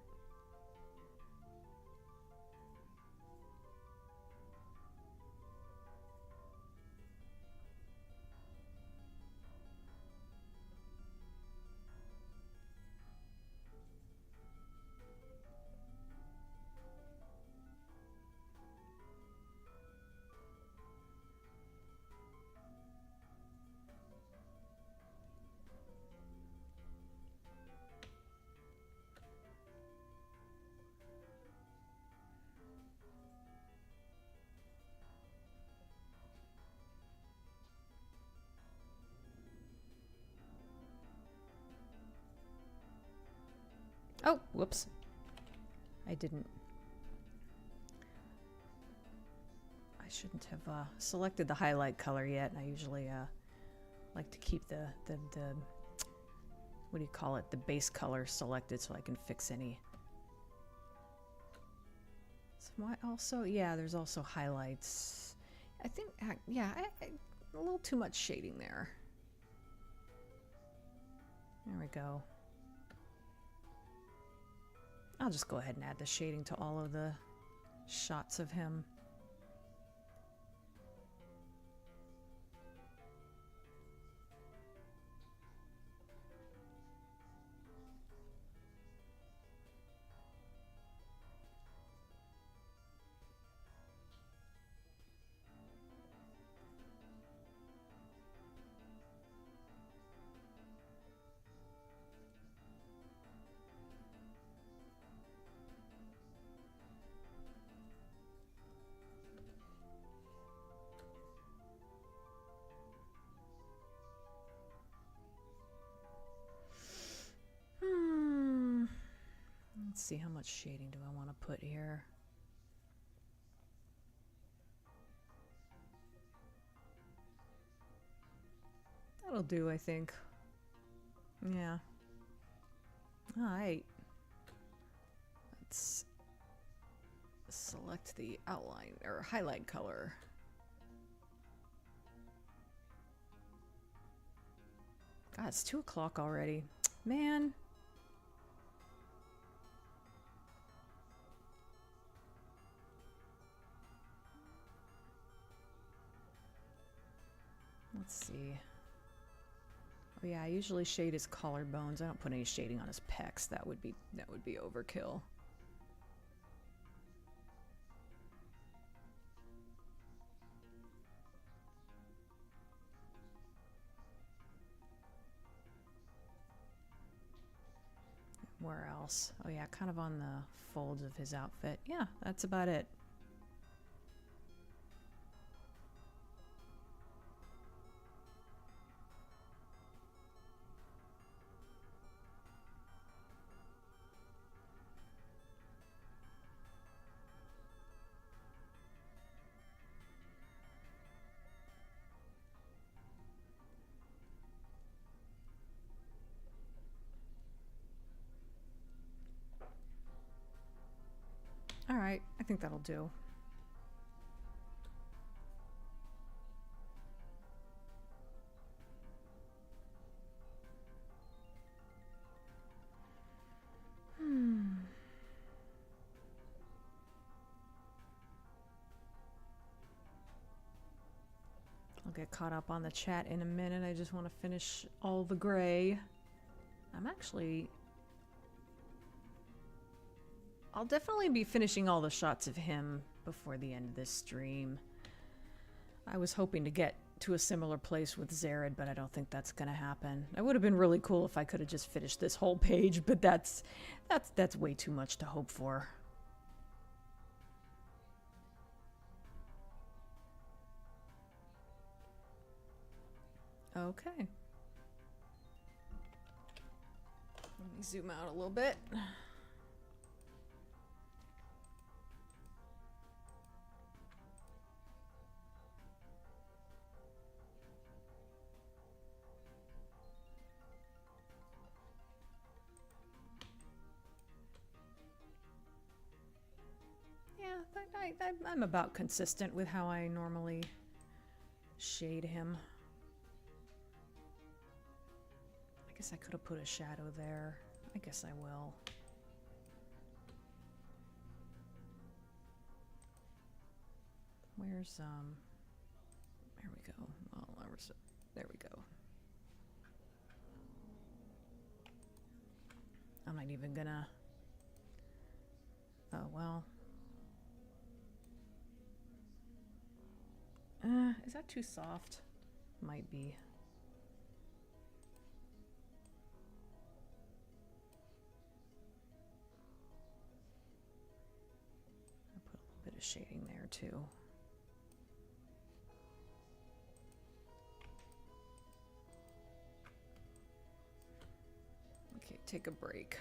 A: Oh, whoops. I shouldn't have selected the highlight color yet. I usually like to keep the what do you call it, the base color selected so I can fix any. So why also, yeah, there's also highlights. I think, yeah, a little too much shading there. There we go. I'll just go ahead and add the shading to all of the shots of him. Let's see, how much shading do I want to put here? That'll do, I think. Yeah. Alright. Let's select the outline or highlight color. God, it's 2 o'clock already. Man. Let's see. Oh yeah, I usually shade his collarbones. I don't put any shading on his pecs. That would be overkill. Where else? Oh yeah, kind of on the folds of his outfit. Yeah, that's about it. All right, I think that'll do. I'll get caught up on the chat in a minute. I just want to finish all the gray. I'll definitely be finishing all the shots of him before the end of this stream. I was hoping to get to a similar place with Zared, but I don't think that's gonna happen. It would have been really cool if I could have just finished this whole page, but that's way too much to hope for. Okay. Let me zoom out a little bit. I'm about consistent with how I normally shade him. I guess I could have put a shadow there. I guess I will. Where's, there we go. Well, there we go. I'm not even gonna, oh, well. Is that too soft? Might be. I'll put a little bit of shading there too. Okay, take a break.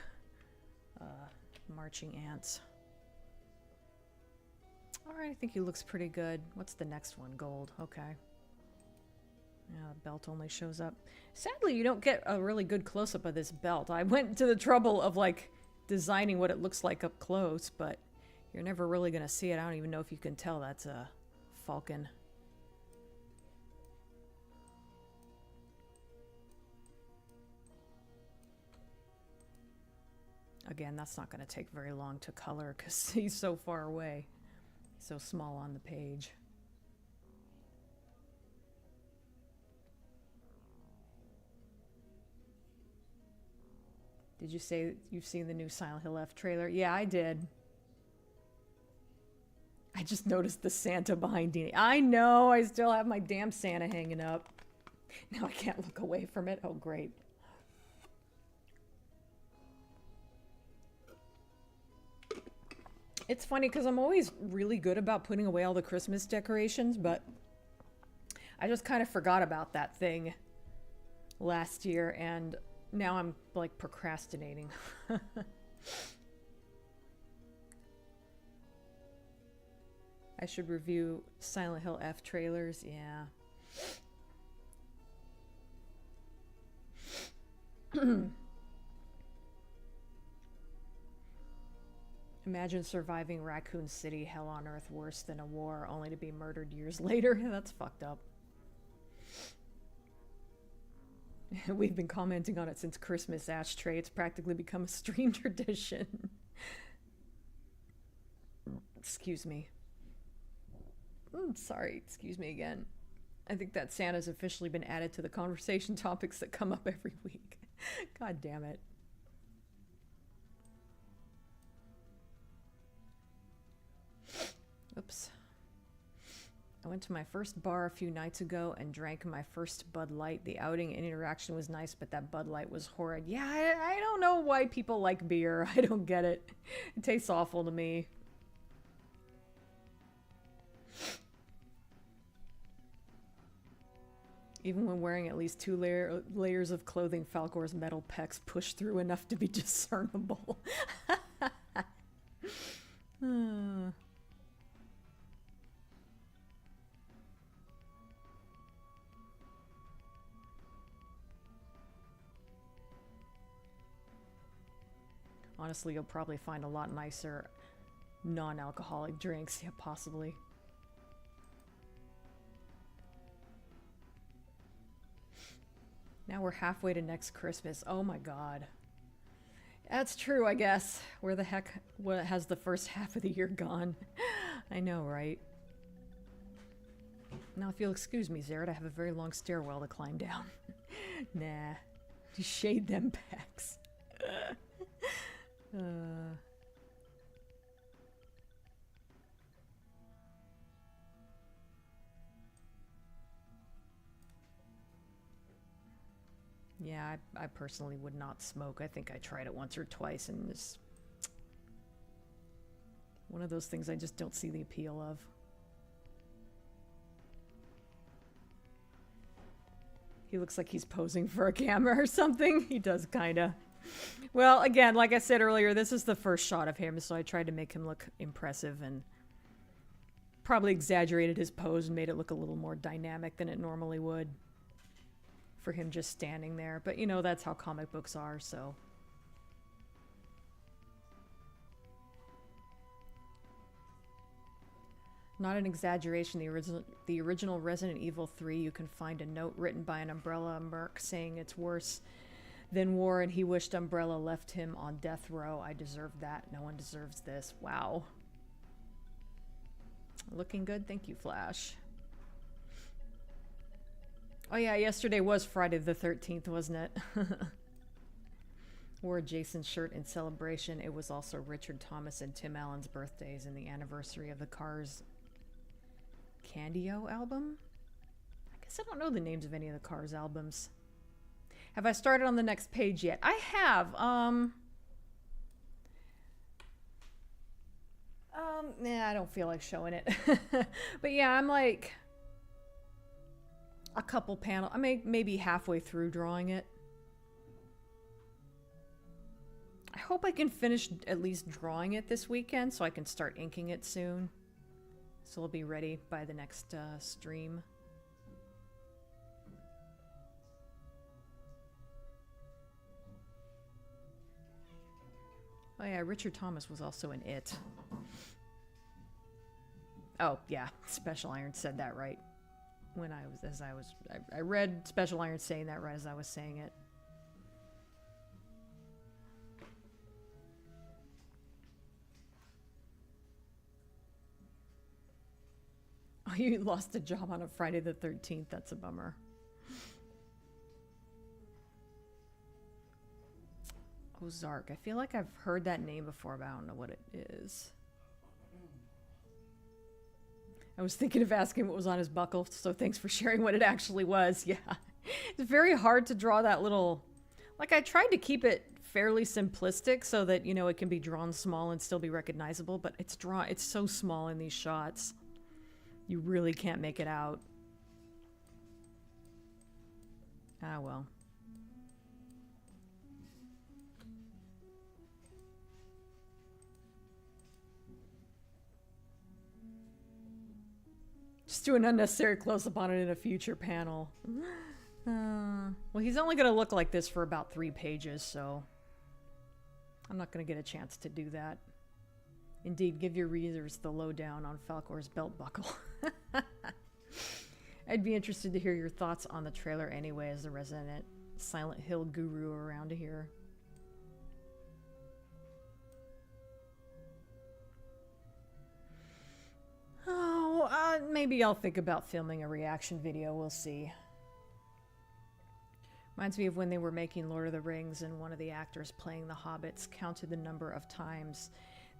A: Marching ants. Alright, I think he looks pretty good. What's the next one? Gold. Okay. Yeah, the belt only shows up. Sadly, you don't get a really good close-up of this belt. I went to the trouble of, like, designing what it looks like up close, but you're never really going to see it. I don't even know if you can tell that's a falcon. Again, that's not going to take very long to color because he's so far away. So small on the page. Did you say you've seen the new Silent Hill F trailer? Yeah, I did. I just noticed the Santa behind Deanie. I know, I still have my damn Santa hanging up. Now I can't look away from it. Oh, great. It's funny because I'm always really good about putting away all the Christmas decorations, but I just kind of forgot about that thing last year, and now I'm, like, procrastinating. I should review Silent Hill F trailers, yeah. Imagine surviving Raccoon City, hell on earth, worse than a war, only to be murdered years later. That's fucked up. We've been commenting on it since Christmas ashtray. It's practically become a stream tradition. Excuse me. Sorry, excuse me again. I think that Santa's officially been added to the conversation topics that come up every week. God damn it. Oops. I went to my first bar a few nights ago and drank my first Bud Light. The outing and interaction was nice, but that Bud Light was horrid. Yeah, I don't know why people like beer. I don't get it. It tastes awful to me. Even when wearing at least two layers of clothing, Falcor's metal pecs push through enough to be discernible. Honestly, you'll probably find a lot nicer non-alcoholic drinks. Yeah, possibly. Now we're halfway to next Christmas. Oh my god. That's true, I guess. Where the heck has the first half of the year gone? I know, right? Now, if you'll excuse me, Zared, I have a very long stairwell to climb down. Nah. Just shade them pecs. Yeah, I personally would not smoke. I think I tried it once or twice and it's one of those things I just don't see the appeal of. He looks like he's posing for a camera or something. He does kinda. Well, again, like I said earlier, this is the first shot of him, so I tried to make him look impressive and probably exaggerated his pose and made it look a little more dynamic than it normally would for him just standing there. But, you know, that's how comic books are, so. Not an exaggeration, the original Resident Evil 3, you can find a note written by an Umbrella merc saying it's worse than war and he wished Umbrella left him on death row. I deserve that. No one deserves this. Wow. Looking good. Thank you, Flash. Oh yeah, yesterday was Friday the 13th, wasn't it? Wore Jason's shirt in celebration. It was also Richard Thomas and Tim Allen's birthdays and the anniversary of the Cars Candio album? I guess I don't know the names of any of the Cars albums. Have I started on the next page yet? I have. Nah, I don't feel like showing it. But yeah, I'm like a couple panel. I maybe halfway through drawing it. I hope I can finish at least drawing it this weekend so I can start inking it soon. So it'll be ready by the next stream. Oh yeah, Richard Thomas was also in It. Oh yeah, Special Iron said that right. When I read Special Iron saying that right as I was saying it. Oh, you lost a job on a Friday the 13th. That's a bummer. Ozark. I feel like I've heard that name before, but I don't know what it is. I was thinking of asking what was on his buckle, so thanks for sharing what it actually was. Yeah. It's very hard to draw that little... Like, I tried to keep it fairly simplistic so that, you know, it can be drawn small and still be recognizable, but it's so small in these shots. You really can't make it out. Ah, well. Just do an unnecessary close-up on it in a future panel. Well, he's only going to look like this for about 3 pages, so I'm not going to get a chance to do that. Indeed, give your readers the lowdown on Falcor's belt buckle. I'd be interested to hear your thoughts on the trailer anyway, as the resident Silent Hill guru around here. Oh, maybe I'll think about filming a reaction video. We'll see. Reminds me of when they were making Lord of the Rings and one of the actors playing the hobbits counted the number of times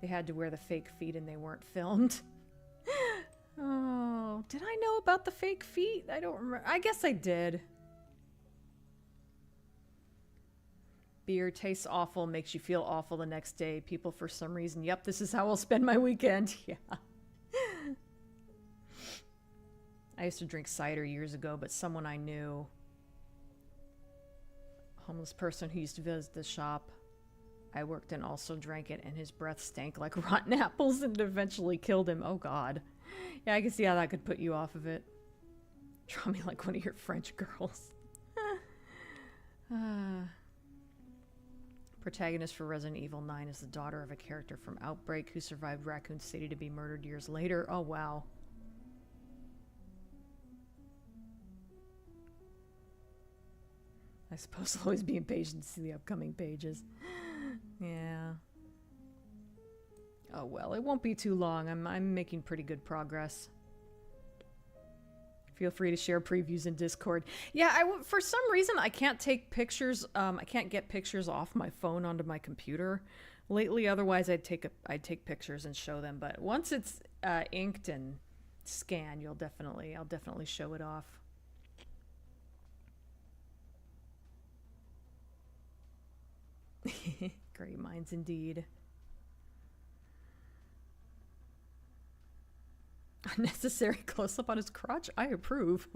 A: they had to wear the fake feet and they weren't filmed. Oh, did I know about the fake feet? I don't remember. I guess I did. Beer tastes awful, makes you feel awful the next day. People, for some reason, yep, this is how I'll spend my weekend. Yeah. I used to drink cider years ago, but someone I knew, a homeless person who used to visit the shop I worked in, also drank it, and his breath stank like rotten apples and eventually killed him. Oh, God. Yeah, I can see how that could put you off of it. Draw me like one of your French girls. Protagonist for Resident Evil 9 is the daughter of a character from Outbreak who survived Raccoon City to be murdered years later. Oh, wow. I suppose I'll always be impatient to see the upcoming pages. Yeah. Oh, well, it won't be too long. I'm making pretty good progress. Feel free to share previews in Discord. Yeah, for some reason, I can't take pictures. I can't get pictures off my phone onto my computer. Lately, otherwise, I'd take pictures and show them. But once it's inked and scanned, I'll definitely show it off. Great minds indeed. Unnecessary close-up on his crotch? I approve.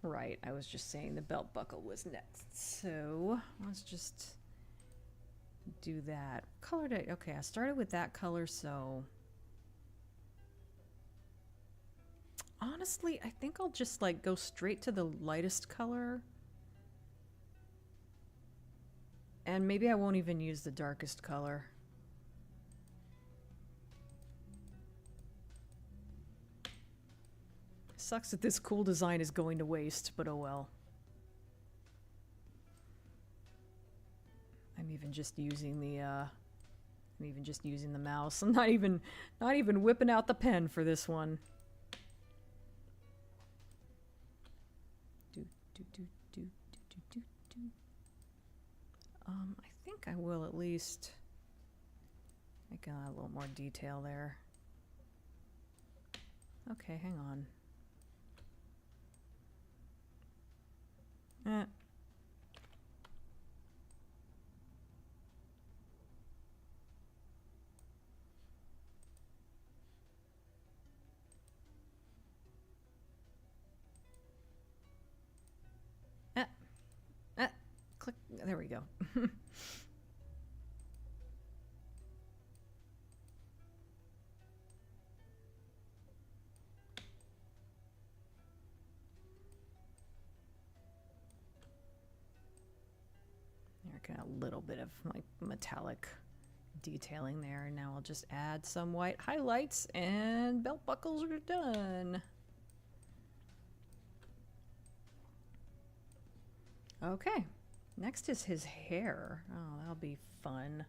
A: Right, I was just saying the belt buckle was next. So, let's just do that. Color did okay, I started with that color, so honestly, I think I'll just like go straight to the lightest color. And maybe I won't even use the darkest color. Sucks that this cool design is going to waste, but oh well. I'm even just using the mouse. I'm not even whipping out the pen for this one. I think I will at least make a little more detail there. Okay, hang on. Click. There we go. Got a little bit of like metallic detailing there, and now I'll just add some white highlights and belt buckles are done. Okay, next is his hair. Oh, that'll be fun.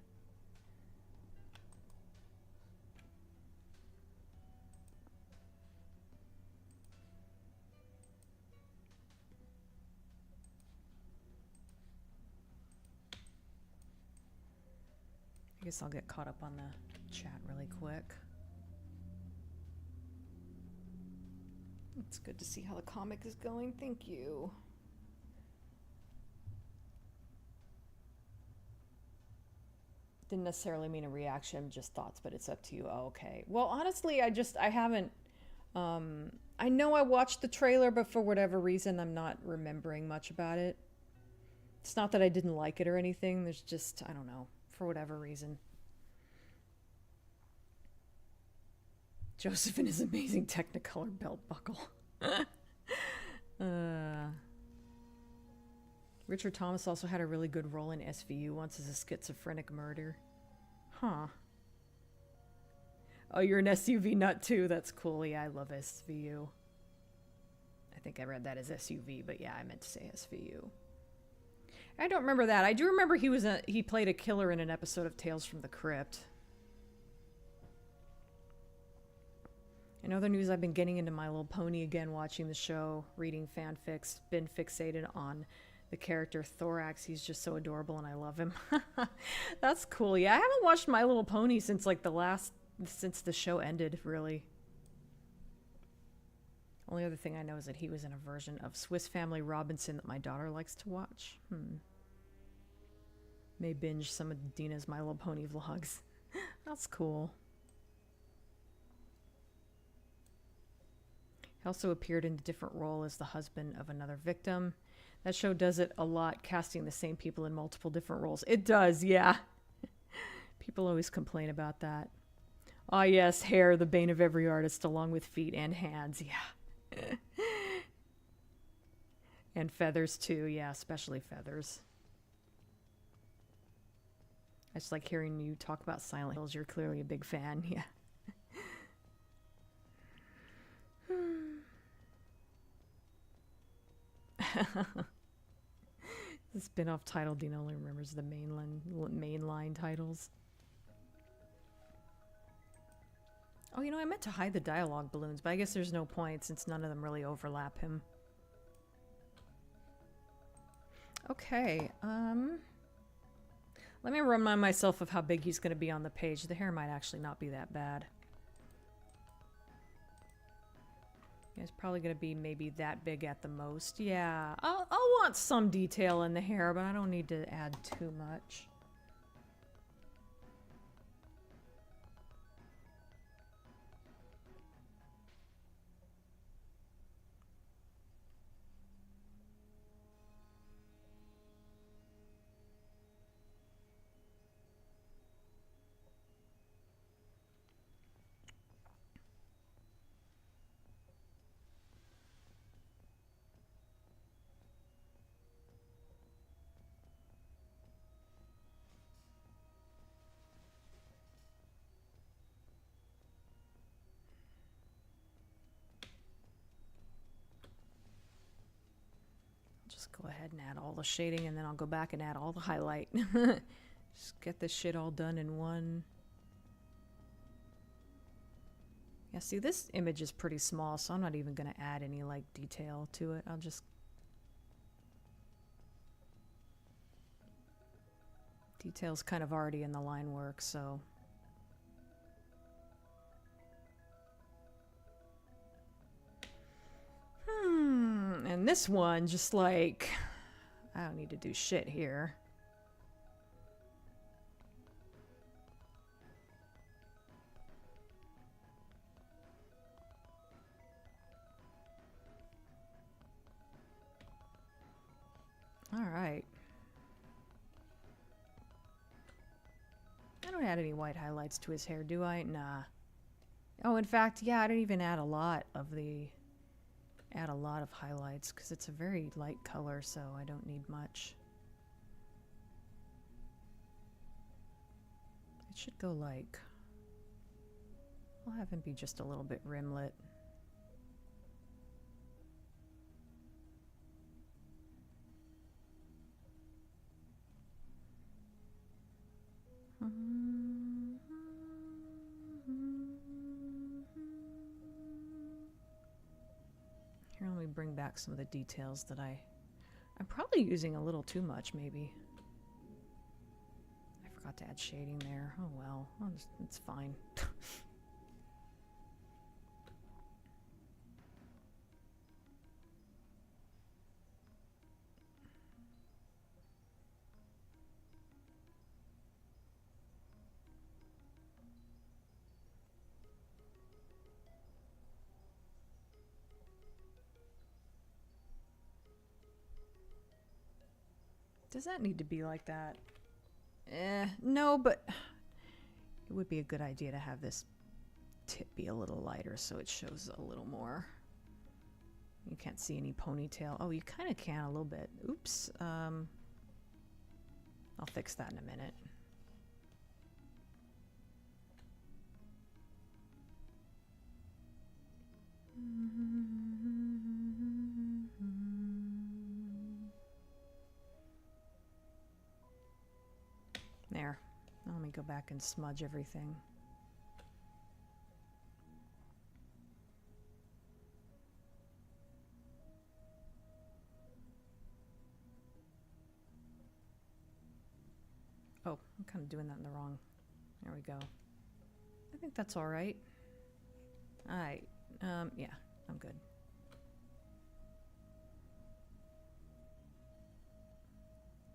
A: I guess I'll get caught up on the chat really quick. It's good to see how the comic is going. Thank you. Didn't necessarily mean a reaction, just thoughts, but it's up to you. Oh, okay. Well, honestly, I haven't, I know I watched the trailer, but for whatever reason, I'm not remembering much about it. It's not that I didn't like it or anything. There's just, I don't know, for whatever reason. Joseph and his amazing Technicolor belt buckle. Richard Thomas also had a really good role in SVU once as a schizophrenic murder. Huh. Oh, you're an SUV nut too? That's cool. Yeah, I love SVU. I think I read that as SUV, but yeah, I meant to say SVU. I don't remember that. I do remember he played a killer in an episode of Tales from the Crypt. In other news, I've been getting into My Little Pony again, watching the show, reading fanfics, been fixated on the character Thorax. He's just so adorable and I love him. That's cool. Yeah, I haven't watched My Little Pony since like since the show ended, really. Only other thing I know is that he was in a version of Swiss Family Robinson that my daughter likes to watch. May binge some of Dina's My Little Pony vlogs. That's cool. He also appeared in a different role as the husband of another victim. That show does it a lot, casting the same people in multiple different roles. It does, yeah. People always complain about that. Ah, yes, hair, the bane of every artist, along with feet and hands, yeah. And feathers, too, yeah, especially feathers. I just like hearing you talk about Silent Hills. You're clearly a big fan, yeah. The spin-off title, Dean only remembers the mainline titles. Oh, you know, I meant to hide the dialogue balloons, but I guess there's no point since none of them really overlap him. Okay, let me remind myself of how big he's going to be on the page. The hair might actually not be that bad. It's probably going to be maybe that big at the most. Yeah, I'll want some detail in the hair, but I don't need to add too much. Just go ahead and add all the shading, and then I'll go back and add all the highlight. Just get this shit all done in one. Yeah, see, this image is pretty small, so I'm not even going to add any, like, detail to it. I'll just... Detail's kind of already in the line work, so... And this one, just like... I don't need to do shit here. Alright. I don't add any white highlights to his hair, do I? Nah. Oh, in fact, yeah, I don't even add a lot of highlights because it's a very light color, so I don't need much. should go like... I'll have him be just a little bit rimlet. Here, let me bring back some of the details that I'm probably using a little too much, maybe. I forgot to add shading there. Oh well, it's fine. Does that need to be like that? No, but it would be a good idea to have this tip be a little lighter so it shows a little more. You can't see any ponytail. Oh, you kind of can a little bit. Oops. I'll fix that in a minute. There. Now let me go back and smudge everything. Oh, I'm kind of doing that in the wrong. There we go. I think that's all right. All right. Yeah, I'm good.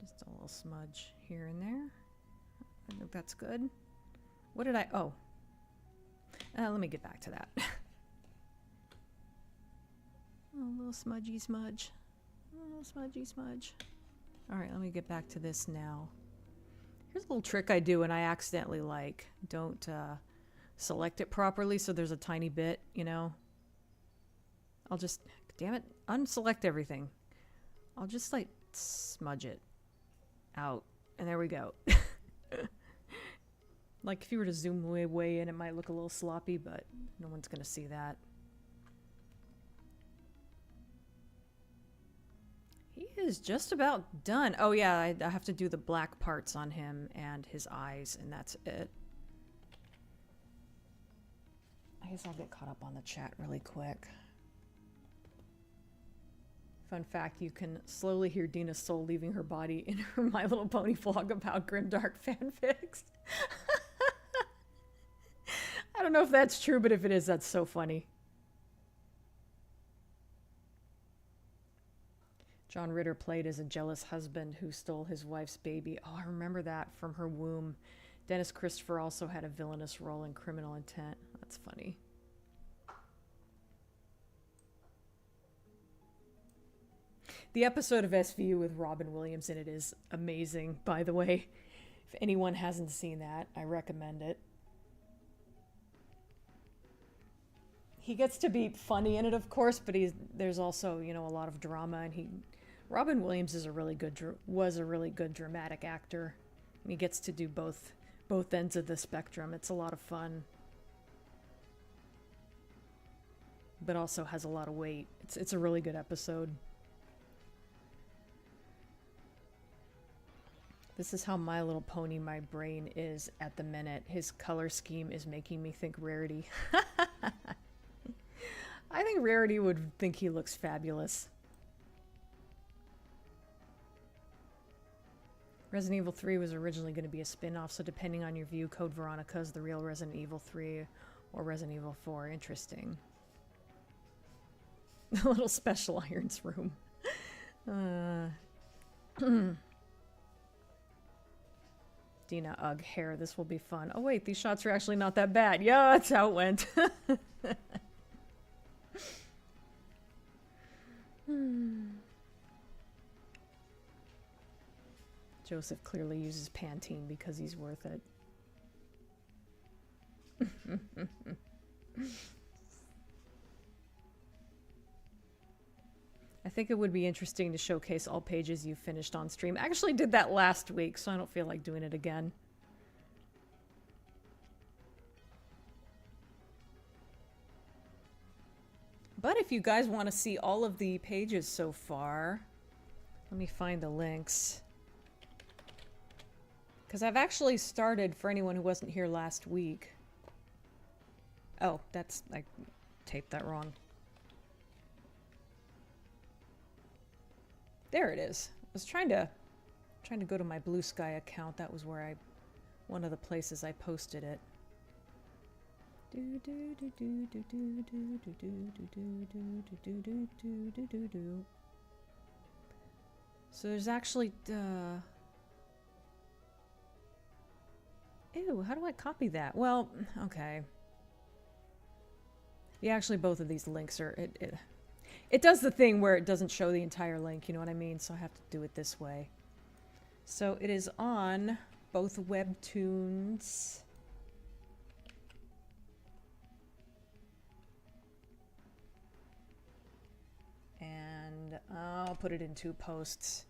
A: Just a little smudge here and there. I think that's good. What did I... Oh. Let me get back to that. Oh, a little smudgy smudge. A little smudgy smudge. All right, let me get back to this now. Here's a little trick I do, and I accidentally, like, don't select it properly, so there's a tiny bit, you know. I'll just... Damn it. Unselect everything. I'll just, like, smudge it out. And there we go. Like, if you were to zoom way in, it might look a little sloppy, but no one's going to see that. He is just about done. Oh, yeah, I have to do the black parts on him and his eyes, and that's it. I guess I'll get caught up on the chat really quick. Fun fact, you can slowly hear Dina's soul leaving her body in her My Little Pony vlog about grimdark fanfics. I don't know if that's true, but if it is, that's so funny. John Ritter played as a jealous husband who stole his wife's baby. Oh, I remember that from her womb. Dennis Christopher also had a villainous role in Criminal Intent. That's funny. The episode of SVU with Robin Williams in it is amazing, by the way. If anyone hasn't seen that, I recommend it. He gets to be funny in it, of course, but there's also, you know, a lot of drama, and Robin Williams is was a really good dramatic actor. He gets to do both ends of the spectrum. It's a lot of fun, but also has a lot of weight. It's a really good episode. This is how My Little Pony my brain is at the minute. His color scheme is making me think Rarity. I think Rarity would think he looks fabulous. Resident Evil 3 was originally going to be a spin-off, so depending on your view, Code Veronica is the real Resident Evil 3 or Resident Evil 4. Interesting. The little special irons room. Dina, ugh, hair. This will be fun. Oh wait, these shots are actually not that bad. Yeah, that's how it went. Joseph clearly uses Pantene because he's worth it. I think it would be interesting to showcase all pages you finished on stream. I actually did that last week, so I don't feel like doing it again. But if you guys want to see all of the pages so far, let me find the links. Because I've actually started, for anyone who wasn't here last week. Oh, I taped that wrong. There it is. I was trying to go to my Blue Sky account. That was where one of the places I posted it. So there's actually ew, how do I copy that? Well, okay. Yeah, actually both of these links are it does the thing where it doesn't show the entire link, you know what I mean? So I have to do it this way. So it is on both webtoons. And I'll put it in 2 posts.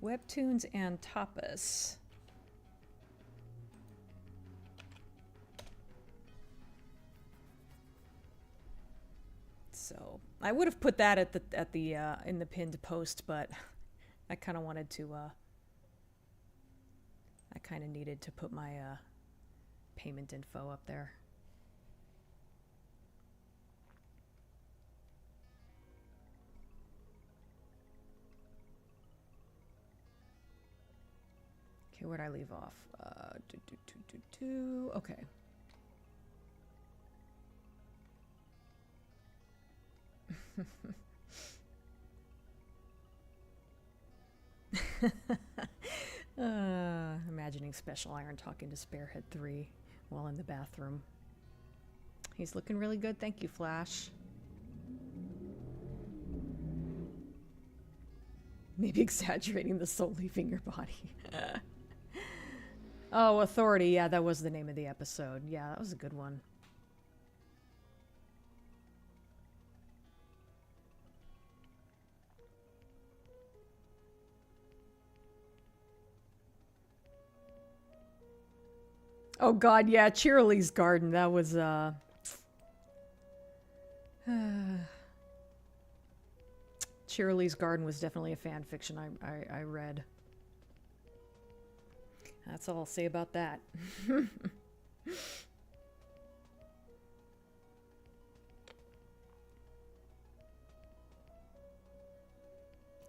A: Webtoons and Tapas. So I would have put that at the in the pinned post, but I kind of wanted to. I kind of needed to put my payment info up there. Okay, where'd I leave off? Okay. Imagining Special Iron talking to Sparehead 3 while in the bathroom. He's looking really good. Thank you, Flash. Maybe exaggerating the soul leaving your body. Oh, Authority. Yeah, that was the name of the episode. Yeah, that was a good one. Oh god, yeah, Cheerilee's Garden. That was Cheerilee's Garden was definitely a fan fiction I read. That's all I'll say about that.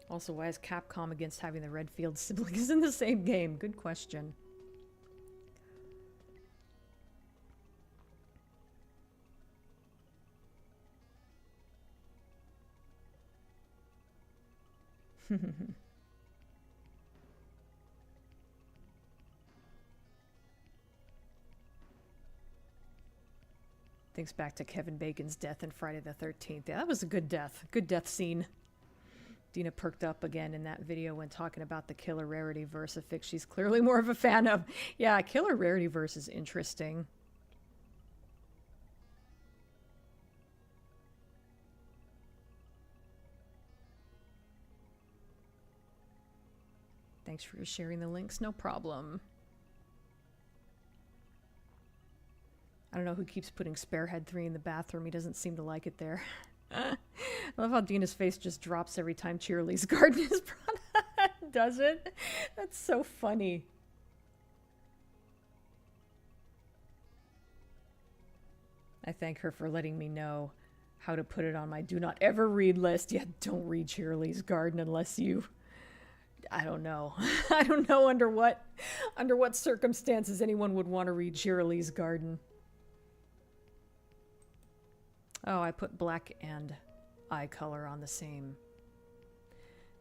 A: Also, why is Capcom against having the Redfield siblings in the same game? Good question. Thinks back to Kevin Bacon's death in Friday the 13th. Yeah, that was a good death. Good death scene. Dina perked up again in that video when talking about the Killer Rarity verse, a fic she's clearly more of a fan of. Yeah, Killer Rarity verse is interesting. Thanks for sharing the links. No problem. I don't know who keeps putting Sparehead 3 in the bathroom. He doesn't seem to like it there. I love how Dina's face just drops every time Cheerilee's Garden is brought up. Does it? That's so funny. I thank her for letting me know how to put it on my do not ever read list. Yeah, don't read Cheerilee's Garden unless you... I don't know. I don't know under what circumstances anyone would want to read Cheerilee's Garden. Oh, I put black and eye color on the same.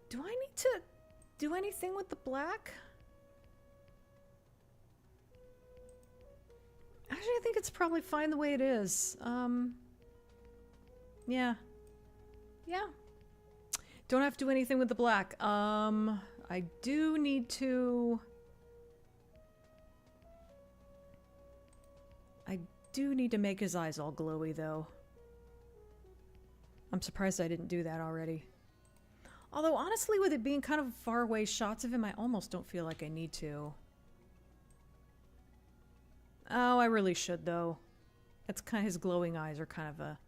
A: Do I need to do anything with the black? Actually, I think it's probably fine the way it is. Yeah. Yeah. Don't have to do anything with the black. I do need to... I do need to make his eyes all glowy, though. I'm surprised I didn't do that already. Although, honestly, with it being kind of far away shots of him, I almost don't feel like I need to. Oh, I really should, though. It's kind of, his glowing eyes are kind of a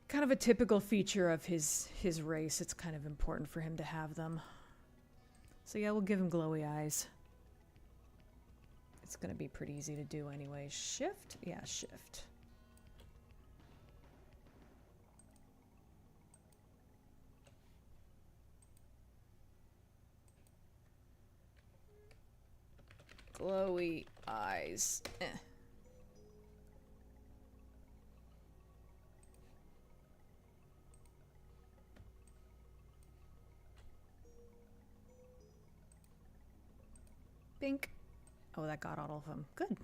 A: kind of a typical feature of his race. It's kind of important for him to have them. So yeah, we'll give him glowy eyes. It's going to be pretty easy to do anyway. Shift? Yeah, shift. Glowy eyes. Eh. Bink. Oh, that got all of them. Good.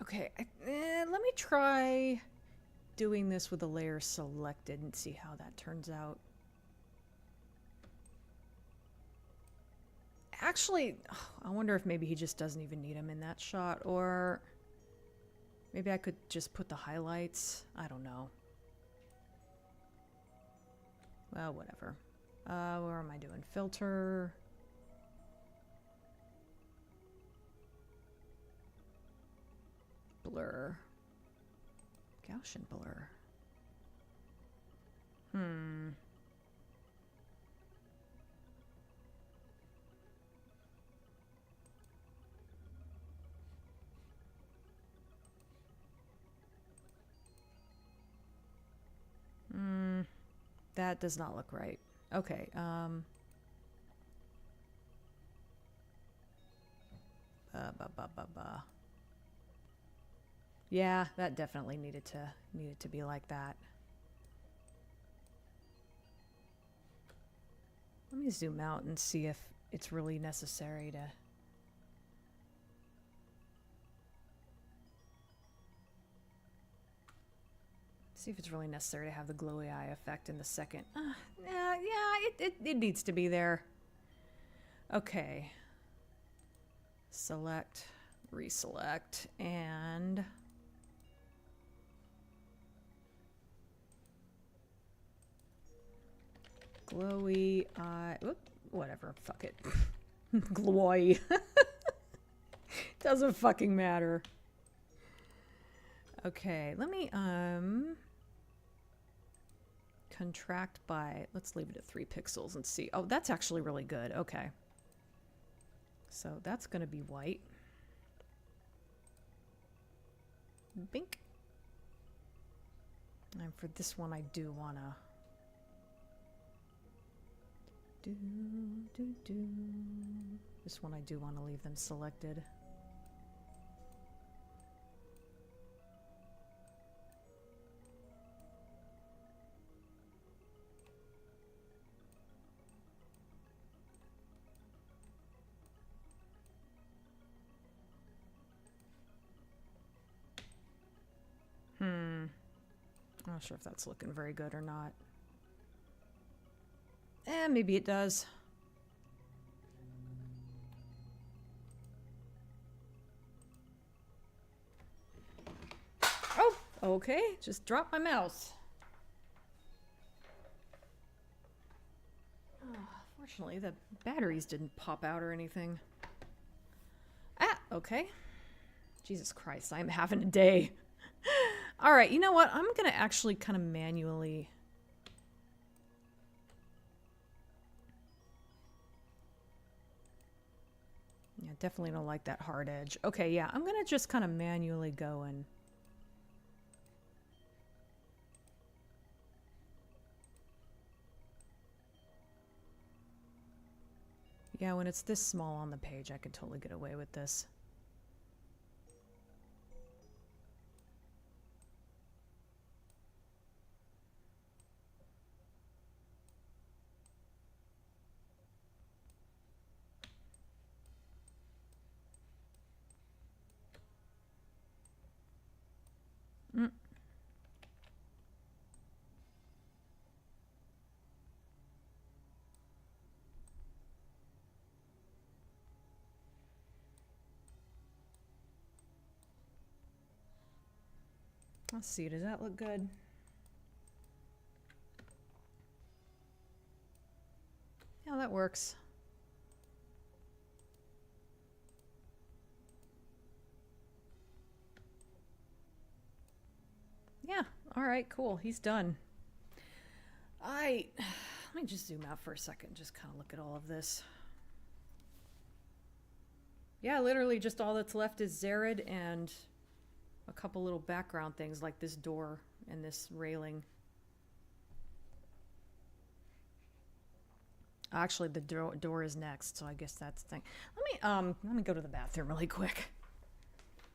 A: Okay, let me try doing this with the layer selected and see how that turns out. Actually, I wonder if maybe he just doesn't even need him in that shot, or maybe I could just put the highlights. I don't know. Well, whatever. Where am I doing? Filter. Blur. Gaussian blur. That does not look right. Okay, yeah, that definitely needed to be like that. Let me zoom out and see if it's really necessary to... See if it's really necessary to have the glowy eye effect in the second. Yeah, it needs to be there. Okay. Select, reselect, and... Glowy eye... Whoop, whatever, fuck it. Glowy. Doesn't fucking matter. Okay, let me, contract by, let's leave it at 3 pixels and see. Oh, that's actually really good. Okay. So that's going to be white. Bink. And for this one, I do want to... This one, I do want to leave them selected. I'm not sure if that's looking very good or not. Maybe it does. Oh, okay. Just dropped my mouse. Oh, fortunately, the batteries didn't pop out or anything. Ah, okay. Jesus Christ, I'm having a day. All right, you know what? I'm going to actually kind of manually... Yeah, definitely don't like that hard edge. Okay, yeah, I'm going to just kind of manually go and... Yeah, when it's this small on the page, I could totally get away with this. Let's see, does that look good? Yeah, that works. Yeah, All right, cool. He's done. Let me just zoom out for a second, just kind of look at all of this. Yeah, literally just all that's left is Zared and a couple little background things like this door and this railing. Actually, the door is next, so I guess that's the thing. Let me go to the bathroom really quick.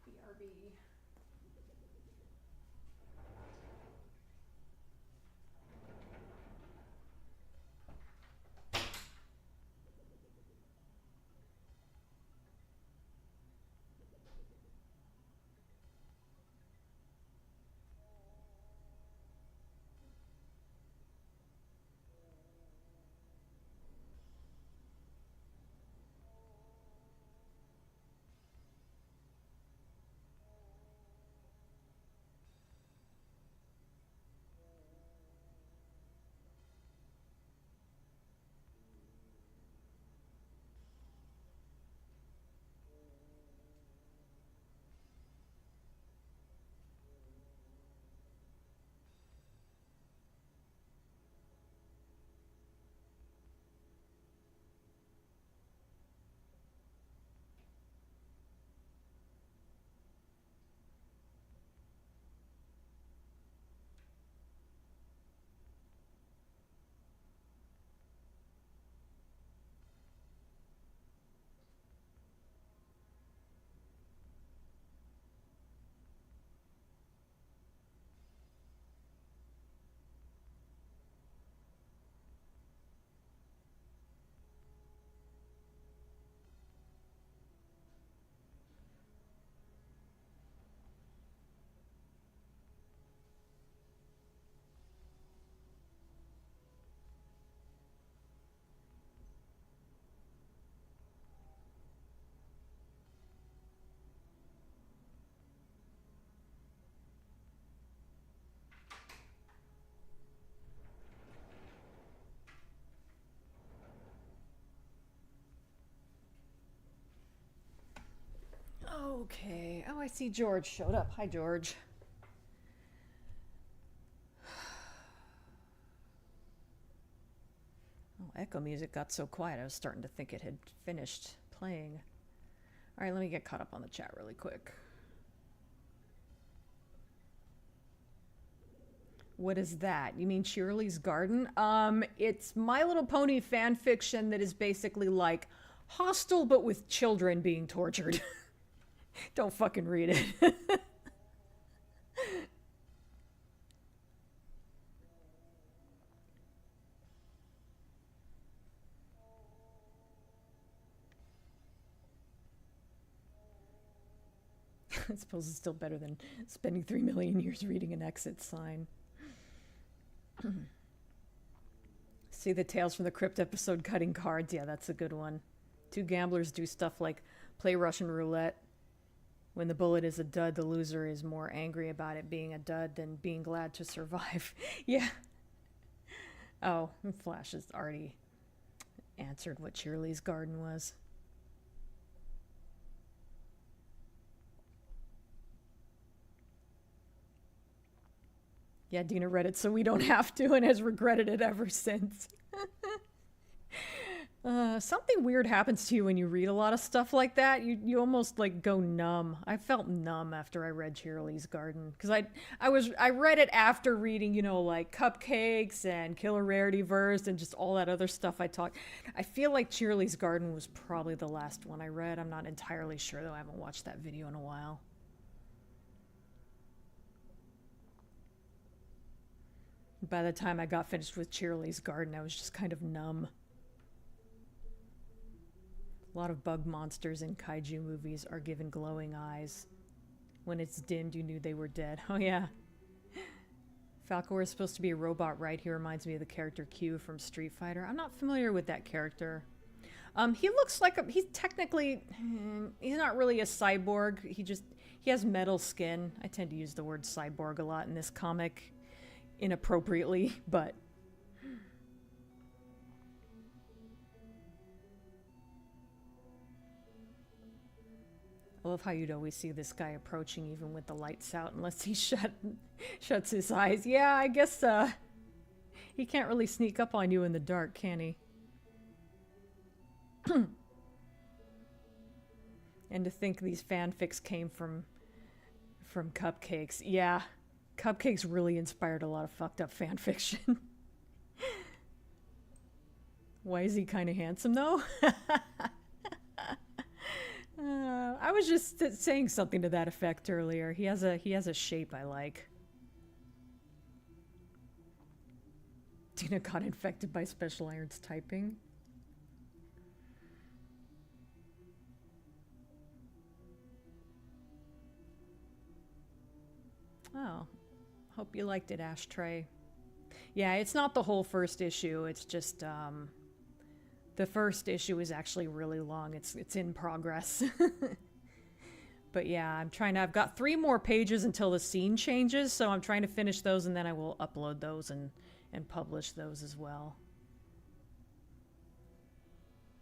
A: BRB. Okay. Oh, I see George showed up. Hi, George. Oh, echo music got so quiet, I was starting to think it had finished playing. All right, let me get caught up on the chat really quick. What is that? You mean Shirley's Garden? It's My Little Pony fan fiction that is basically like Hostel, but with children being tortured. Don't fucking read it. I suppose it's still better than spending 3 million years reading an exit sign. See the Tales from the Crypt episode, Cutting Cards? Yeah, that's a good one. Two gamblers do stuff like play Russian roulette. When the bullet is a dud, the loser is more angry about it being a dud than being glad to survive. Yeah. Oh, Flash has already answered what Shirley's Garden was. Yeah, Dina read it so we don't have to and has regretted it ever since. Something weird happens to you when you read a lot of stuff like that. You almost like go numb. I felt numb after I read Shirley's Garden because I read it after reading, you know, like Cupcakes and Killer Rarity Verse and just all that other stuff I feel like Shirley's Garden was probably the last one I read. I'm not entirely sure though. I haven't watched that video in a while. By the time I got finished with Shirley's Garden, I was just kind of numb. A lot of bug monsters in kaiju movies are given glowing eyes. When it's dimmed, you knew they were dead. Oh yeah. Falcor is supposed to be a robot, right? He reminds me of the character Q from Street Fighter. I'm not familiar with that character. He looks like he's technically, he's not really a cyborg. He has metal skin. I tend to use the word cyborg a lot in this comic. Inappropriately, but love how you'd always see this guy approaching even with the lights out unless he shuts his eyes. Yeah, I guess he can't really sneak up on you in the dark, can he? And to think these fanfics came from Cupcakes. Yeah, Cupcakes really inspired a lot of fucked up fanfiction. Why is he kind of handsome though? I was just saying something to that effect earlier. He has a shape I like. Tina got infected by Special Iron's typing. Oh, hope you liked it, Ashtray. Yeah, it's not the whole first issue. It's just the first issue is actually really long. It's in progress. But yeah, I've got 3 more pages until the scene changes, so I'm trying to finish those and then I will upload those and publish those as well.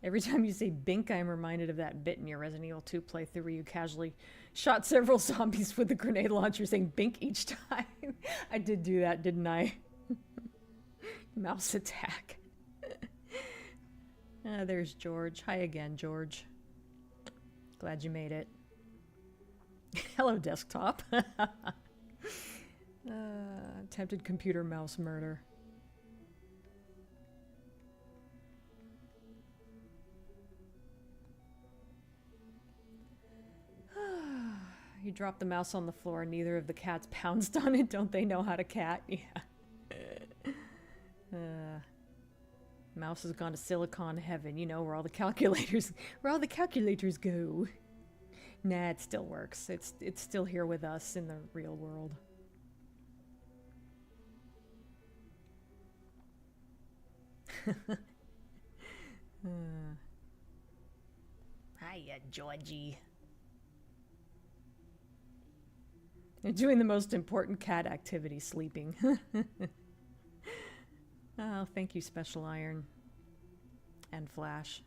A: Every time you say Bink, I'm reminded of that bit in your Resident Evil 2 playthrough where you casually shot several zombies with a grenade launcher saying Bink each time. I did do that, didn't I? Mouse attack. There's George. Hi again, George. Glad you made it. Hello, desktop. Attempted computer mouse murder. You dropped the mouse on the floor and neither of the cats pounced on it. Don't they know how to cat? Yeah. Mouse has gone to Silicon Heaven, you know, where all the calculators go. Nah, it still works. It's still here with us in the real world. Hiya, Georgie. They're doing the most important cat activity, sleeping. Oh, thank you, Special Iron. And Flash.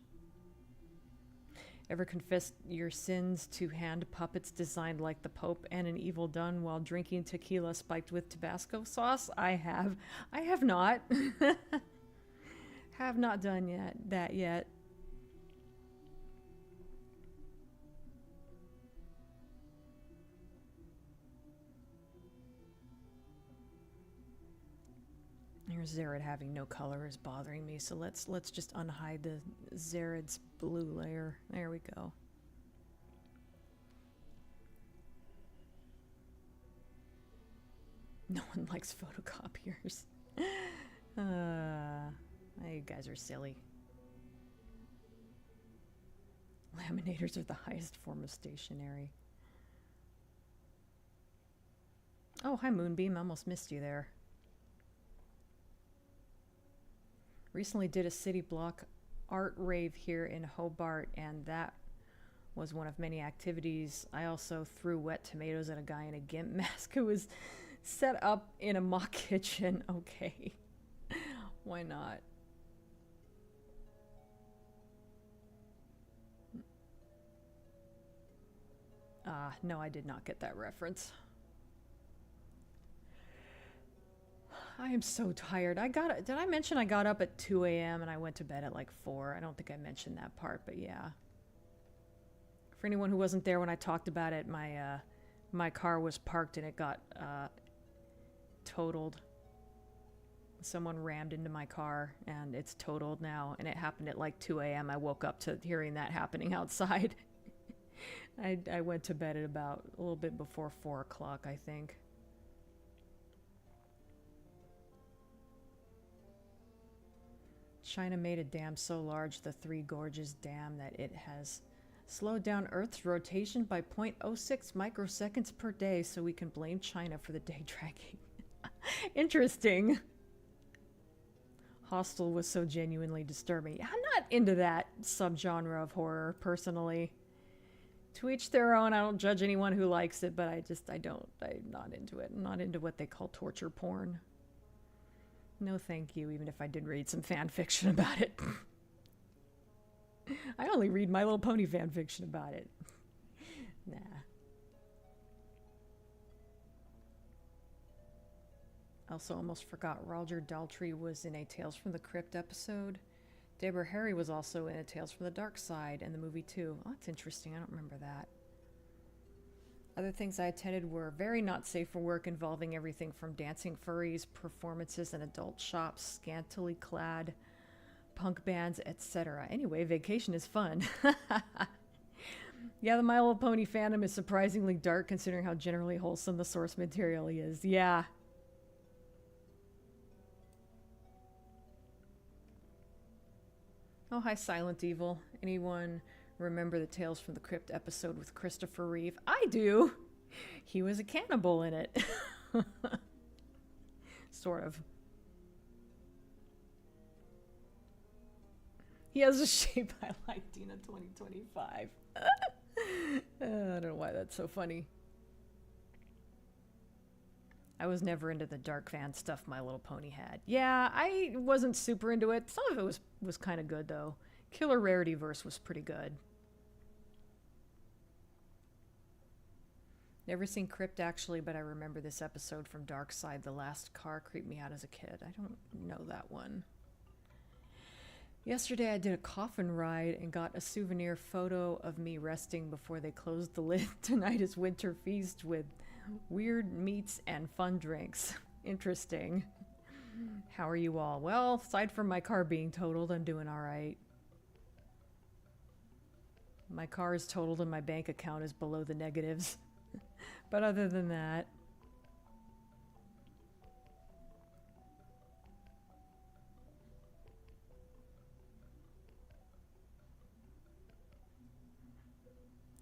A: Ever confessed your sins to hand puppets designed like the Pope and an evil done while drinking tequila spiked with Tabasco sauce? I have. I have not. Have not done that yet. Here's Zared having no color is bothering me, so let's just unhide the Zared's blue layer. There we go. No one likes photocopiers. You guys are silly. Laminators are the highest form of stationery. Oh, hi Moonbeam, almost missed you there. Recently did a city block art rave here in Hobart, and that was one of many activities. I also threw wet tomatoes at a guy in a GIMP mask who was set up in a mock kitchen. Okay. Why not? No, I did not get that reference. I am so tired. Did I mention I got up at 2 a.m. and I went to bed at like 4? I don't think I mentioned that part, but yeah. For anyone who wasn't there when I talked about it, my car was parked and it got totaled. Someone rammed into my car and it's totaled now, and it happened at like 2 a.m. I woke up to hearing that happening outside. I went to bed at about a little bit before 4 o'clock, I think. China made a dam so large, the Three Gorges Dam, that it has slowed down Earth's rotation by 0.06 microseconds per day, so we can blame China for the day dragging. Interesting. Hostel was so genuinely disturbing. I'm not into that subgenre of horror, personally. To each their own. I don't judge anyone who likes it, but I'm not into it. I'm not into what they call torture porn. No thank you, even if I did read some fan fiction about it. I only read My Little Pony fan fiction about it. Nah. I also almost forgot Roger Daltrey was in a Tales from the Crypt episode. Deborah Harry was also in a Tales from the Dark Side in the movie too. Oh, that's interesting. I don't remember that. Other things I attended were very not safe for work, involving everything from dancing furries, performances in adult shops, scantily clad punk bands, etc. Anyway, vacation is fun. Yeah, the My Little Pony fandom is surprisingly dark considering how generally wholesome the source material is. Yeah. Oh, hi, Silent Evil. Anyone remember the Tales from the Crypt episode with Christopher Reeve? I do! He was a cannibal in it. Sort of. He has a shape I like, Dina 2025. I don't know why that's so funny. I was never into the dark fan stuff My Little Pony had. Yeah, I wasn't super into it. Some of it was kind of good, though. Killer Rarity Verse was pretty good. Never seen Crypt, actually, but I remember this episode from Dark Side. The last car creeped me out as a kid. I don't know that one. Yesterday I did a coffin ride and got a souvenir photo of me resting before they closed the lid. Tonight is Winter Feast with weird meats and fun drinks. Interesting. How are you all? Well, aside from my car being totaled, I'm doing all right. My car is totaled and my bank account is below the negatives. But other than that...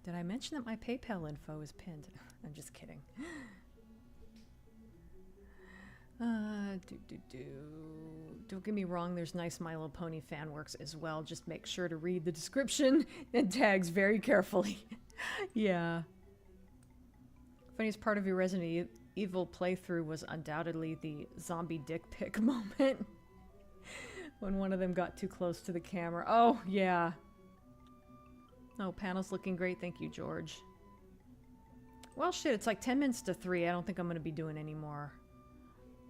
A: Did I mention that my PayPal info is pinned? I'm just kidding. Don't get me wrong, there's nice My Little Pony fan works as well. Just make sure to read the description and tags very carefully. Yeah. Funniest part of your Resident Evil playthrough was undoubtedly the zombie dick pic moment. When one of them got too close to the camera. Oh, yeah. Oh, panel's looking great. Thank you, George. Well, shit, it's like 10 minutes to 3. I don't think I'm going to be doing any more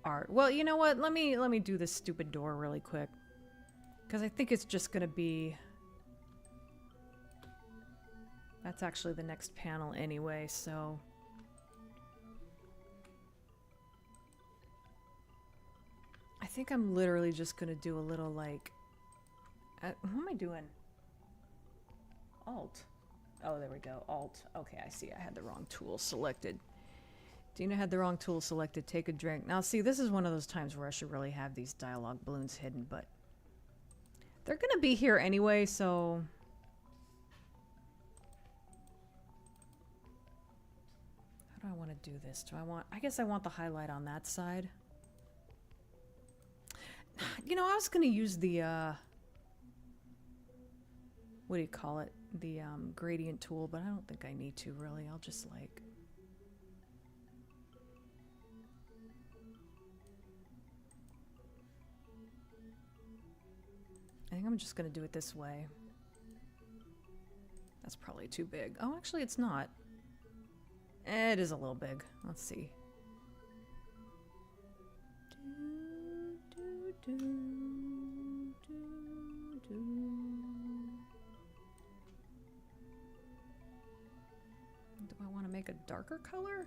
A: art. Well, you know what? Let me do this stupid door really quick. Because I think it's just going to be... That's actually the next panel anyway, so... I think I'm literally just going to do a little, like... what am I doing? Alt. Oh, there we go. Alt. Okay, I see. I had the wrong tool selected. Dina had the wrong tool selected. Take a drink. Now, see, this is one of those times where I should really have these dialogue balloons hidden, but they're going to be here anyway, so... How do I want to do this? Do I want... I guess I want the highlight on that side. You know, I was going to use the, what do you call it? The gradient tool, but I don't think I need to really. I'll just like... I think I'm just going to do it this way. That's probably too big. Oh, actually it's not. It is a little big. Let's see. Do I want to make a darker color?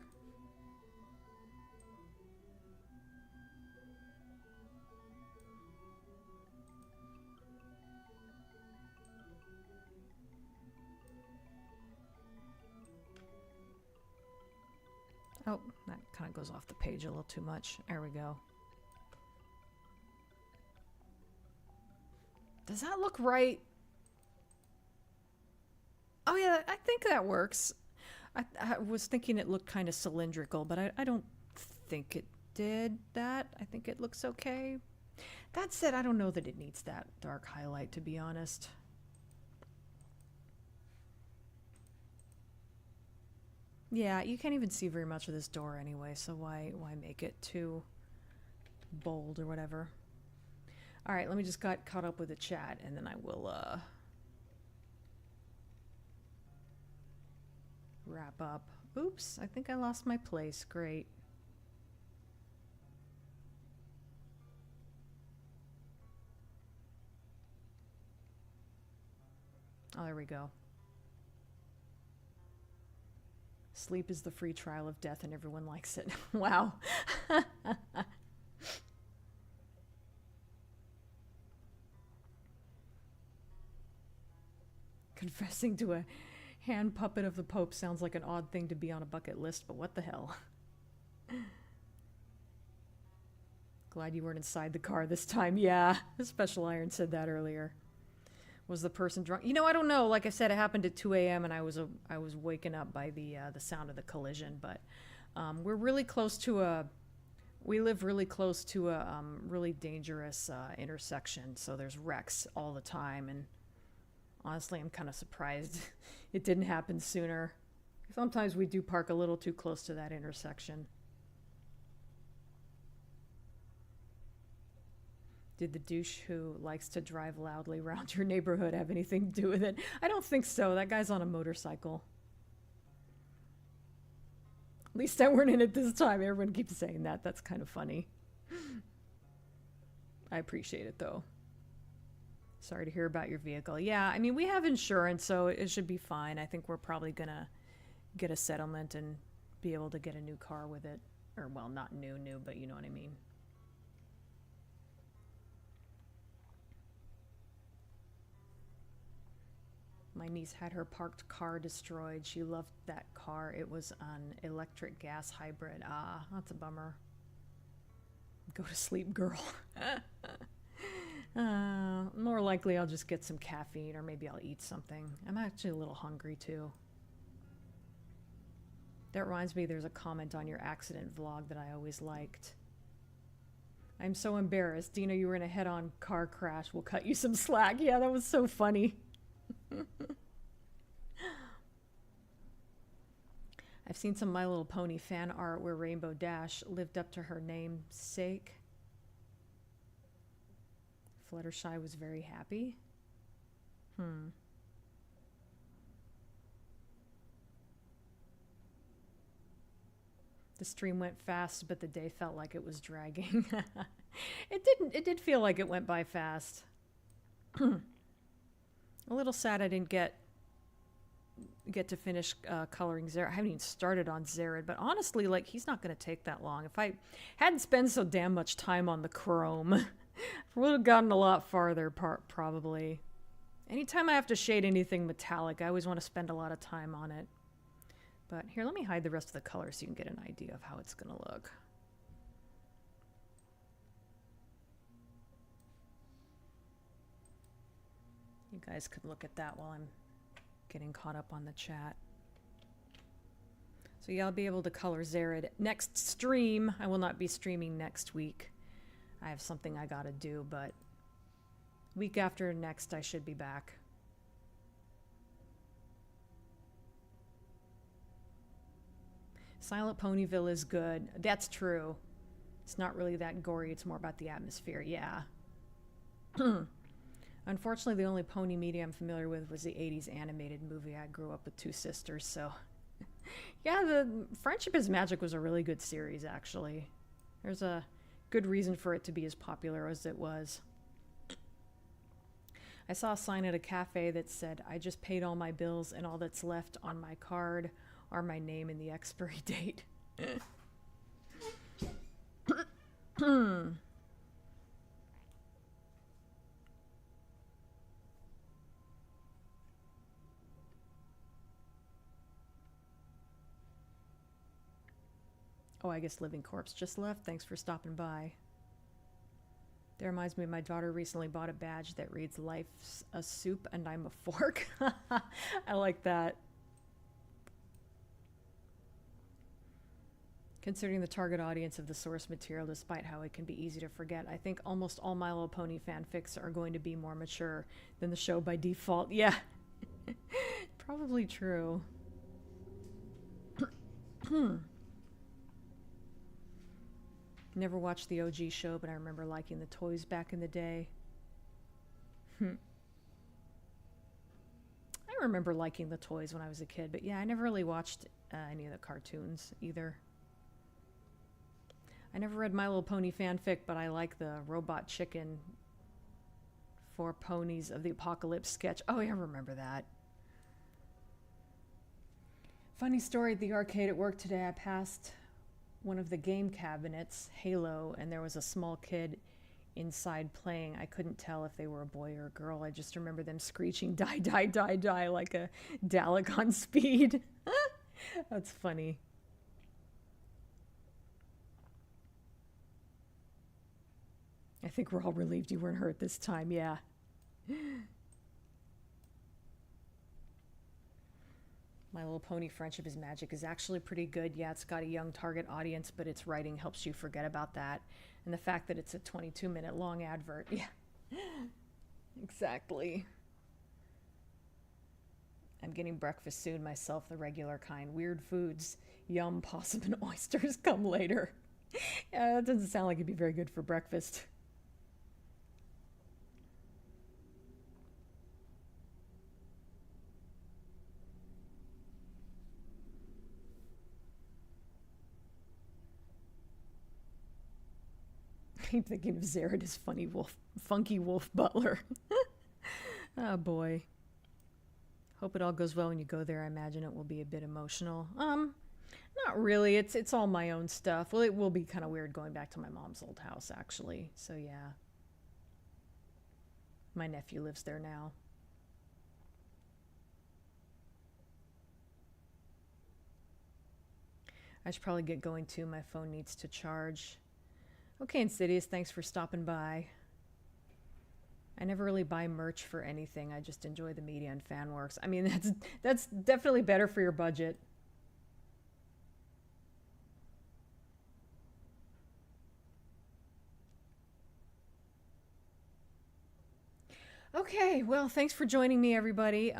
A: Oh, that kind of goes off the page a little too much. There we go. Does that look right? Oh yeah, I think that works. I was thinking it looked kind of cylindrical, but I don't think it did that. I think it looks okay. That said, I don't know that it needs that dark highlight, to be honest. Yeah, you can't even see very much of this door anyway, so why make it too bold or whatever. All right, let me just get caught up with the chat, and then I will wrap up. Oops, I think I lost my place. Great. Oh, there we go. Sleep is the free trial of death and everyone likes it. Wow. Confessing to a hand puppet of the Pope sounds like an odd thing to be on a bucket list, but what the hell? Glad you weren't inside the car this time. Yeah, Special Iron said that earlier. Was the person drunk? You know, I don't know. Like I said, it happened at 2 a.m. and I was waken up by the sound of the collision. But we're really close to we live really close to a really dangerous intersection. So there's wrecks all the time, and honestly, I'm kind of surprised it didn't happen sooner. Sometimes we do park a little too close to that intersection. Did the douche who likes to drive loudly around your neighborhood have anything to do with it? I don't think so. That guy's on a motorcycle. At least I weren't in it this time. Everyone keeps saying that. That's kind of funny. I appreciate it, though. Sorry to hear about your vehicle. Yeah, I mean, we have insurance, so it should be fine. I think we're probably going to get a settlement and be able to get a new car with it. Or, well, not new, but you know what I mean. My niece had her parked car destroyed. She loved that car. It was an electric gas hybrid. Ah, that's a bummer. Go to sleep, girl. More likely I'll just get some caffeine, or maybe I'll eat something. I'm actually a little hungry too. That reminds me, there's a comment on your accident vlog that I always liked. I'm so embarrassed. Dina, you were in a head-on car crash. We'll cut you some slack. Yeah, that was so funny. I've seen some My Little Pony fan art where Rainbow Dash lived up to her namesake. Fluttershy was very happy. The stream went fast, but the day felt like it was dragging. It didn't. It did feel like it went by fast. A little sad I didn't get to finish coloring Zared. I haven't even started on Zared, but honestly, like, he's not going to take that long. If I hadn't spent so damn much time on the chrome, I would have gotten a lot farther, probably. Anytime I have to shade anything metallic, I always want to spend a lot of time on it. But here, let me hide the rest of the color so you can get an idea of how it's going to look. You guys could look at that while I'm getting caught up on the chat. So yeah, I'll be able to color Zared next stream. I will not be streaming next week. I have something I gotta do, but week after next I should be back. Silent Ponyville is good. That's true. It's not really that gory. It's more about the atmosphere. Yeah. Unfortunately, the only pony media I'm familiar with was the 80s animated movie. I grew up with two sisters, so... Yeah, the Friendship is Magic was a really good series, actually. There's a good reason for it to be as popular as it was. I saw a sign at a cafe that said, "I just paid all my bills and all that's left on my card are my name and the expiry date." Oh, I guess Living Corpse just left. Thanks for stopping by. That reminds me, my daughter recently bought a badge that reads, "Life's a soup and I'm a fork." I like that. Considering the target audience of the source material, despite how it can be easy to forget, I think almost all My Little Pony fanfics are going to be more mature than the show by default. Yeah. Probably true. Never watched the OG show, but I remember liking the toys back in the day. I remember liking the toys when I was a kid, but yeah, I never really watched any of the cartoons either. I never read My Little Pony fanfic, but I like the Robot Chicken 4 Ponies of the Apocalypse sketch. Oh, yeah, I remember that. Funny story at the arcade at work today. I passed one of the game cabinets, Halo, and there was a small kid inside playing. I couldn't tell if they were a boy or a girl. I just remember them screeching, die, die, die, die, like a Dalek on speed. That's funny. I think we're all relieved you weren't hurt this time, yeah. My Little Pony Friendship is Magic is actually pretty good. Yeah, it's got a young target audience, but its writing helps you forget about that. And the fact that it's a 22-minute long advert. Yeah, exactly. I'm getting breakfast soon myself, the regular kind. Weird foods, yum, possum, and oysters come later. Yeah, that doesn't sound like it'd be very good for breakfast. I'm thinking of Zared as funky wolf butler. Oh boy. Hope it all goes well when you go there. I imagine it will be a bit emotional. Not really. It's all my own stuff. Well, it will be kind of weird going back to my mom's old house, actually. So yeah. My nephew lives there now. I should probably get going too. My phone needs to charge. Okay, Insidious, thanks for stopping by. I never really buy merch for anything. I just enjoy the media and fan works. I mean, that's definitely better for your budget. Okay, well, thanks for joining me, everybody.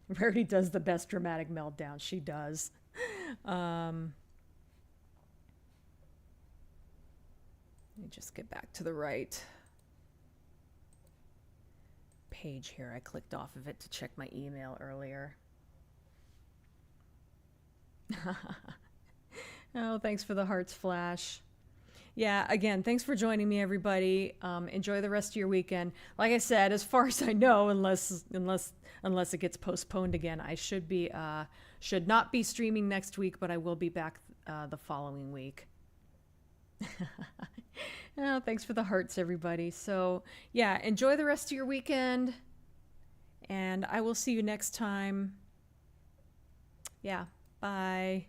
A: Rarity does the best dramatic meltdown. She does. Let me just get back to the right page here. I clicked off of it to check my email earlier. Oh, thanks for the hearts flash. Yeah, again, thanks for joining me, everybody. Enjoy the rest of your weekend. Like I said, as far as I know, unless it gets postponed again, I should not be streaming next week, but I will be back the following week. Oh, thanks for the hearts, everybody. So, yeah, enjoy the rest of your weekend, and I will see you next time. Yeah, bye.